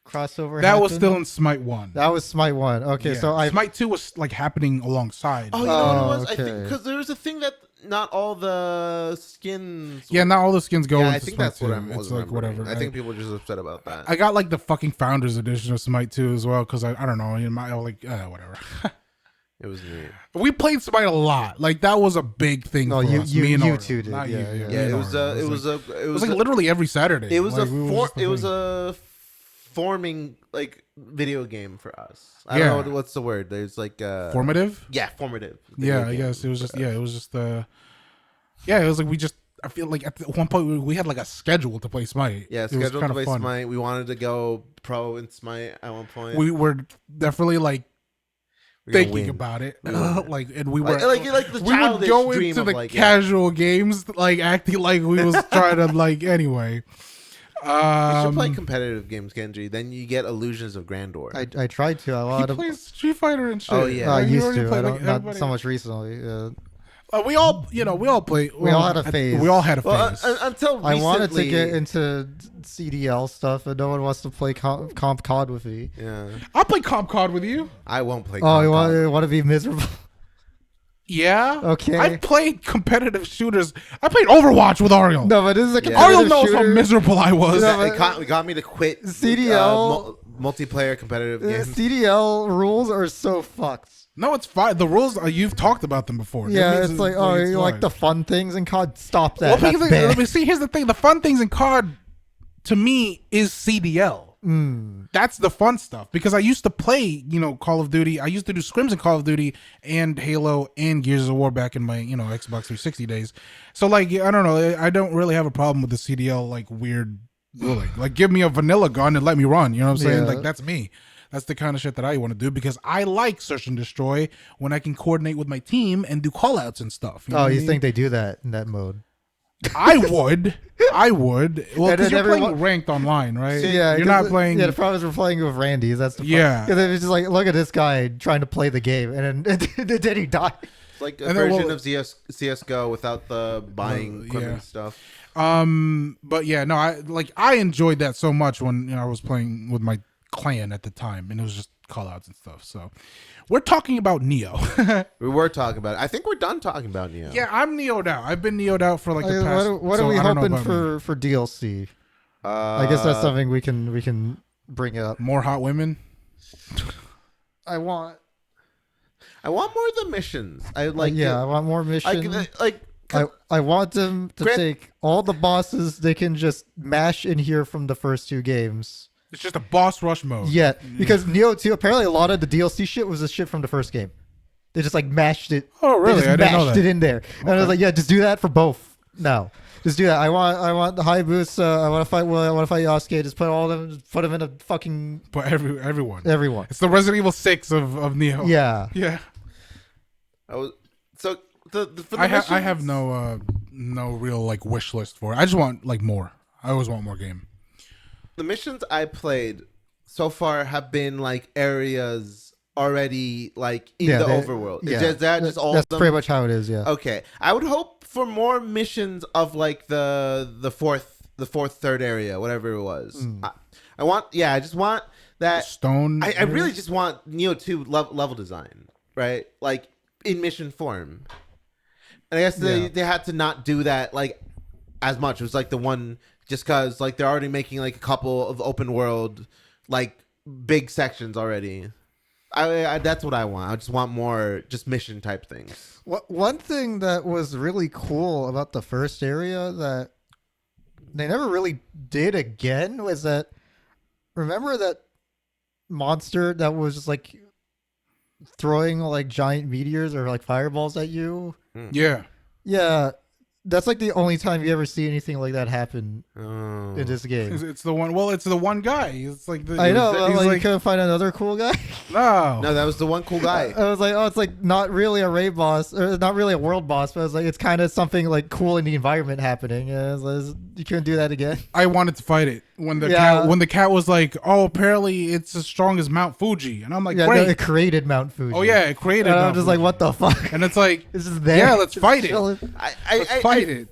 crossover That was happened. still in Smite 1. That was Smite 1. Okay, Yeah. so I Smite 2 was like happening alongside. Oh, you know what it Oh, was? I okay. think because there was a thing that not all the skins. Yeah, not all the skins go Yeah, into I think Smite that's 2. what I was It's like remembering. whatever. I think people are just upset about that. I got like the fucking Founders Edition of Smite 2 as well because I don't know, in my like whatever. It was neat. We played Smite a lot. Like that was a big thing No, for you- us. you- Me and you Oro. two did. Not Yeah, you. yeah. Me Yeah, and it was Oro. it was like a- literally every Saturday. it was Like, a the it was thing. a forming like video game for us. I Yeah. don't know what's the word. There's like formative. yeah, formative. Yeah, video I game guess it was for just us. yeah, it was just yeah, it was like we just. I feel like at one point we had like a schedule to play Smite. Yeah, It was scheduled to kinda play fun. Smite. We wanted to go pro in Smite at one point. We were definitely like We're gonna thinking win. about it, We're gonna win. like, and we were like the we would childish go dream into of the like casual games, like acting like we was trying to like anyway. You should play Um, competitive games, Genji. Then you get illusions of grandeur. I tried to. I he wanted to. plays Street Fighter and shit. Oh, yeah. I He used already to. played, I like, don't. Not everybody- so much recently. we all play. We all had a phase. We all had a well, phase. until recently, I wanted to get into CDL stuff, and no one wants to play comp COD with me. Yeah, I'll play Comp COD with you. I won't play. Oh, you COD. want to be miserable? Yeah. Okay. I've played competitive shooters. I played Overwatch with Ariel. No, but this is a Yeah. competitive Ariel knows how shooter. miserable I was. No, It got me to quit CDL multiplayer competitive games. CDL rules are so fucked. No, it's fine. The rules you've talked about them before. That Yeah, means it's like, oh, it's you like fine. the fun things in COD? Stop Well, that. That's because bad. let me see. Here's the thing: the fun things in COD, to me, is CDL. That's the fun stuff. Because I used to play, Call of Duty. I used to do scrims in Call of Duty and Halo and Gears of War back in my, Xbox 360 days. So, like, I don't know. I don't really have a problem with the CDL, like, weird ruling. Like, give me a vanilla gun and let me run. You know what I'm saying? Yeah. Like, that's me. That's the kind of shit that I want to do because I like search and destroy when I can coordinate with my team and do call outs and stuff. know Oh, what I you mean? think they do that in that mode? I would. Well, And because then you're playing everyone- ranked online, right? Yeah, You're 'cause not playing. Yeah, the problem is we're playing with Randy's. That's the Yeah. Because it's just like, look at this guy trying to play the game, and then he died. It's like a And then, version well- of CS:GO without the buying equipment yeah. stuff. But yeah, no, I enjoyed that so much when I was playing with my clan at the time, and it was just call outs and stuff. So we're talking about Nioh. We were talking about it. I think we're done talking about Nioh. Yeah, I'm Neo'd out. I've been Neo'd out for like the past. What so are we I don't know hoping about me. for DLC? I guess that's something we can bring up. More hot women. I want. I want more of the missions. I like. I want more missions. I want them to take all the bosses they can just mash in here from the first two games. It's just a boss rush mode. Yeah, because Nioh 2, apparently a lot of the DLC shit was the shit from the first game. They just like mashed it. Oh, really? They just I didn't know mashed that. it in there. And I was like, yeah, just do that for both. No. Just do that. I want the high boosts. I want to fight Will. I want to fight Yasuke. Just put all of them. Just put them in a fucking But everyone. everyone. It's the Resident Evil 6 of Nioh. Yeah. Yeah. So for the I missions, have no real like wish list for it. I just want like more. I always want more game. the missions I played so far have been like areas already like in the overworld. Yeah. Is that just all That's of them? pretty much how it is. Yeah. Okay, I would hope for more missions of like the third area, whatever it was. I just want that. Stone. I really just want Nioh 2 level design, right? Like in mission form. And I guess they had to not do that like as much. It was like the one just because like they're already making like a couple of open world like big sections already. I that's what I want. I just want more just mission type things. One thing that was really cool about the first area that they never really did again was that, remember that monster that was just like throwing like giant meteors or like fireballs at you? Yeah. Yeah, that's like the only time you ever see anything like that happen Oh. in this game. It's the one. Well, it's the one guy. It's like the. I know, but He's like, you like, couldn't find another cool guy. no. No, that was the one cool guy. I was like, oh, it's like not really a raid boss, or not really a world boss, but I was like, it's kind of something like cool in the environment happening. And I was like, you couldn't do that again. I wanted to fight it when the Yeah. cat was like, oh, apparently it's as strong as Mount Fuji, and I'm like, Yeah, no, great. it created Mount Fuji. Oh yeah, it created. And I'm Mount just like, Fuji. what the fuck? And it's like, It's just there. yeah, let's Just fight it. chilling. Let's fight it.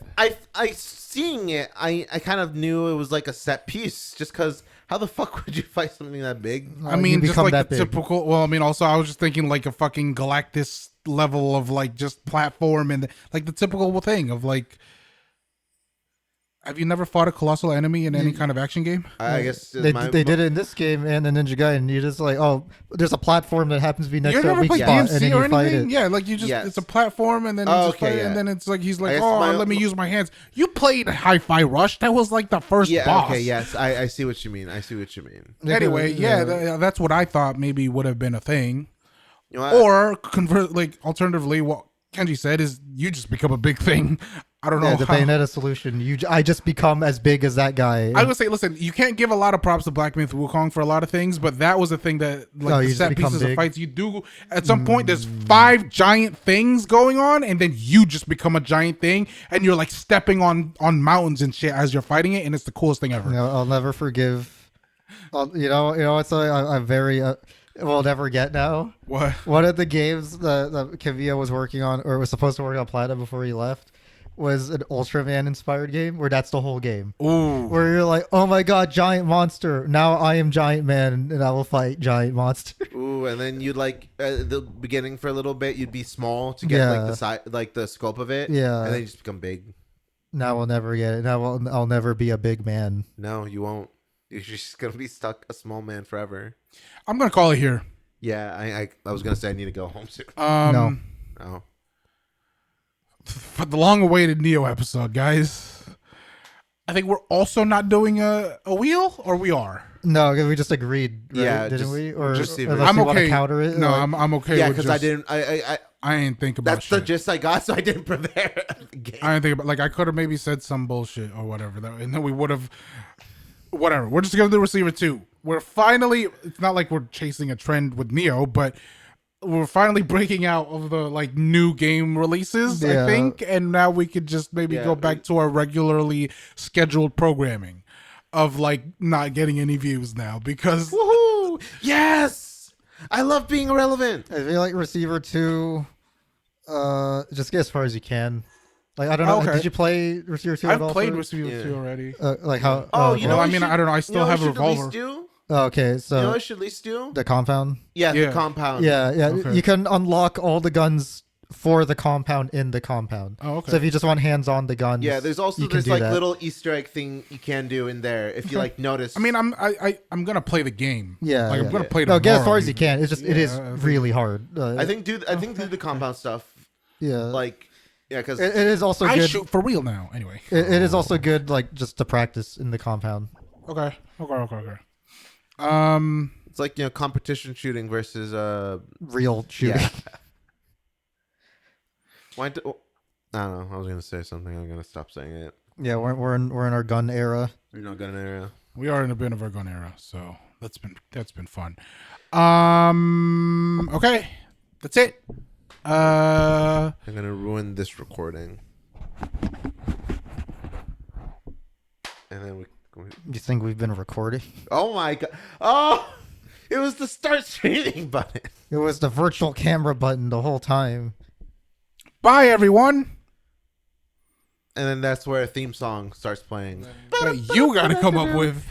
I seeing it, I kind of knew it was like a set piece just because how the fuck would you fight something that big? I You mean, just become like the that big. typical. Well, I mean, also I was just thinking like a fucking Galactus level of like just platform and like the typical thing of like. Have you never fought a colossal enemy in any kind of action game? I guess They did it in this game and the Ninja Gaiden. You just like, oh, there's a platform that happens to be next You to a never weak played spot, and DMC then or you fight anything? it. Yeah, like you just Yes. it's a platform and then you Oh, just okay, play it, yeah. and then it's like he's like, guess oh, my- let me use my hands. You played Hi-Fi Rush. That was like the first Yeah. boss. Okay. Yes. I see what you mean. I see what you mean. Anyway, that's what I thought maybe would have been a thing. You know what? Or convert, like alternatively, what Kenji said is you just become a big thing. I don't know. Yeah, the how- Bayonetta solution. I just become as big as that guy. I would say, listen, you can't give a lot of props to Black Myth Wukong for a lot of things, but that was the thing that, like, Oh, the you just set become pieces of big? fights, you do, at some point, there's 5 giant things going on, and then you just become a giant thing, and you're, like, stepping on mountains and shit as you're fighting it, and it's the coolest thing ever. I'll never forgive. It's I'm very will never get now. What? One of the games that Kavia was working on, or was supposed to work on Platinum before he left, was an Ultraman inspired game where that's the whole game. Ooh. Where you're like, oh my god, giant monster. Now I am Giant Man and I will fight giant monster. Ooh, and then you'd like the beginning for a little bit. You'd be small to get like the size, like the scope of it. Yeah. and then you just become big. Now I'll never get it. Now I'll never be a big man. No, you won't. You're just gonna be stuck a small man forever. I'm going to call it here. Yeah, I was gonna say I need to go home soon. No. Oh, For the long-awaited Nioh episode, guys. I think we're also not doing a wheel, or we are. No, we just agreed, right? Yeah, Didn't just- we? Or just see if unless I'm you want okay. to counter it? No, or- I'm okay. yeah, with because I just- didn't. I ain't think about That's the shit. gist I got, so I didn't prepare the game. I didn't think about, like, I could have maybe said some bullshit or whatever, and then we would have, whatever. We're just gonna do receiver 2. We're finally. It's not like we're chasing a trend with Nioh, but we're finally breaking out of the, like, new game releases. I Yeah. think, and now we could just maybe go back to our regularly scheduled programming of, like, not getting any views now because Woohoo! Yes, I love being irrelevant. I feel like Receiver 2, just get as far as you can. Like, I don't know. Okay. Did you play Receiver 2 at I've all? played for- receiver Yeah. 2 already. like how? Oh, you know, Well, I what mean, should- I don't know. I you still know have a what should at least revolver. do? Okay, You know so what I should at least do? the compound. Yeah, Yeah. the compound. Yeah. Okay. You can unlock all the guns for the compound in the compound. Oh, okay. So if you just want hands on the guns, Yeah, there's also you can this do like that. little Easter egg thing you can do in there if you like notice. I mean, I'm gonna play the game. Yeah, like, I'm yeah. gonna play. No, get as tomorrow far as you even. can. It's just it is Yeah, I think- really hard. I think do the compound stuff yeah, like because it is also I good. shoot for real now. Anyway. It is also good, like just to practice in the compound. Okay. it's like competition shooting versus Real shooting. yeah. Why do, I don't know. I was gonna say something. I'm gonna stop saying it. Yeah, we're in our gun era. You're not gonna area. We are in a bit of our gun era, so that's been fun. Okay, that's it. I'm gonna ruin this recording. And then we You think we've been recording? oh my god! Oh, it was the start streaming button. It was the virtual camera button the whole time. Bye, everyone. And then that's where a theme song starts playing. That you gotta come up with.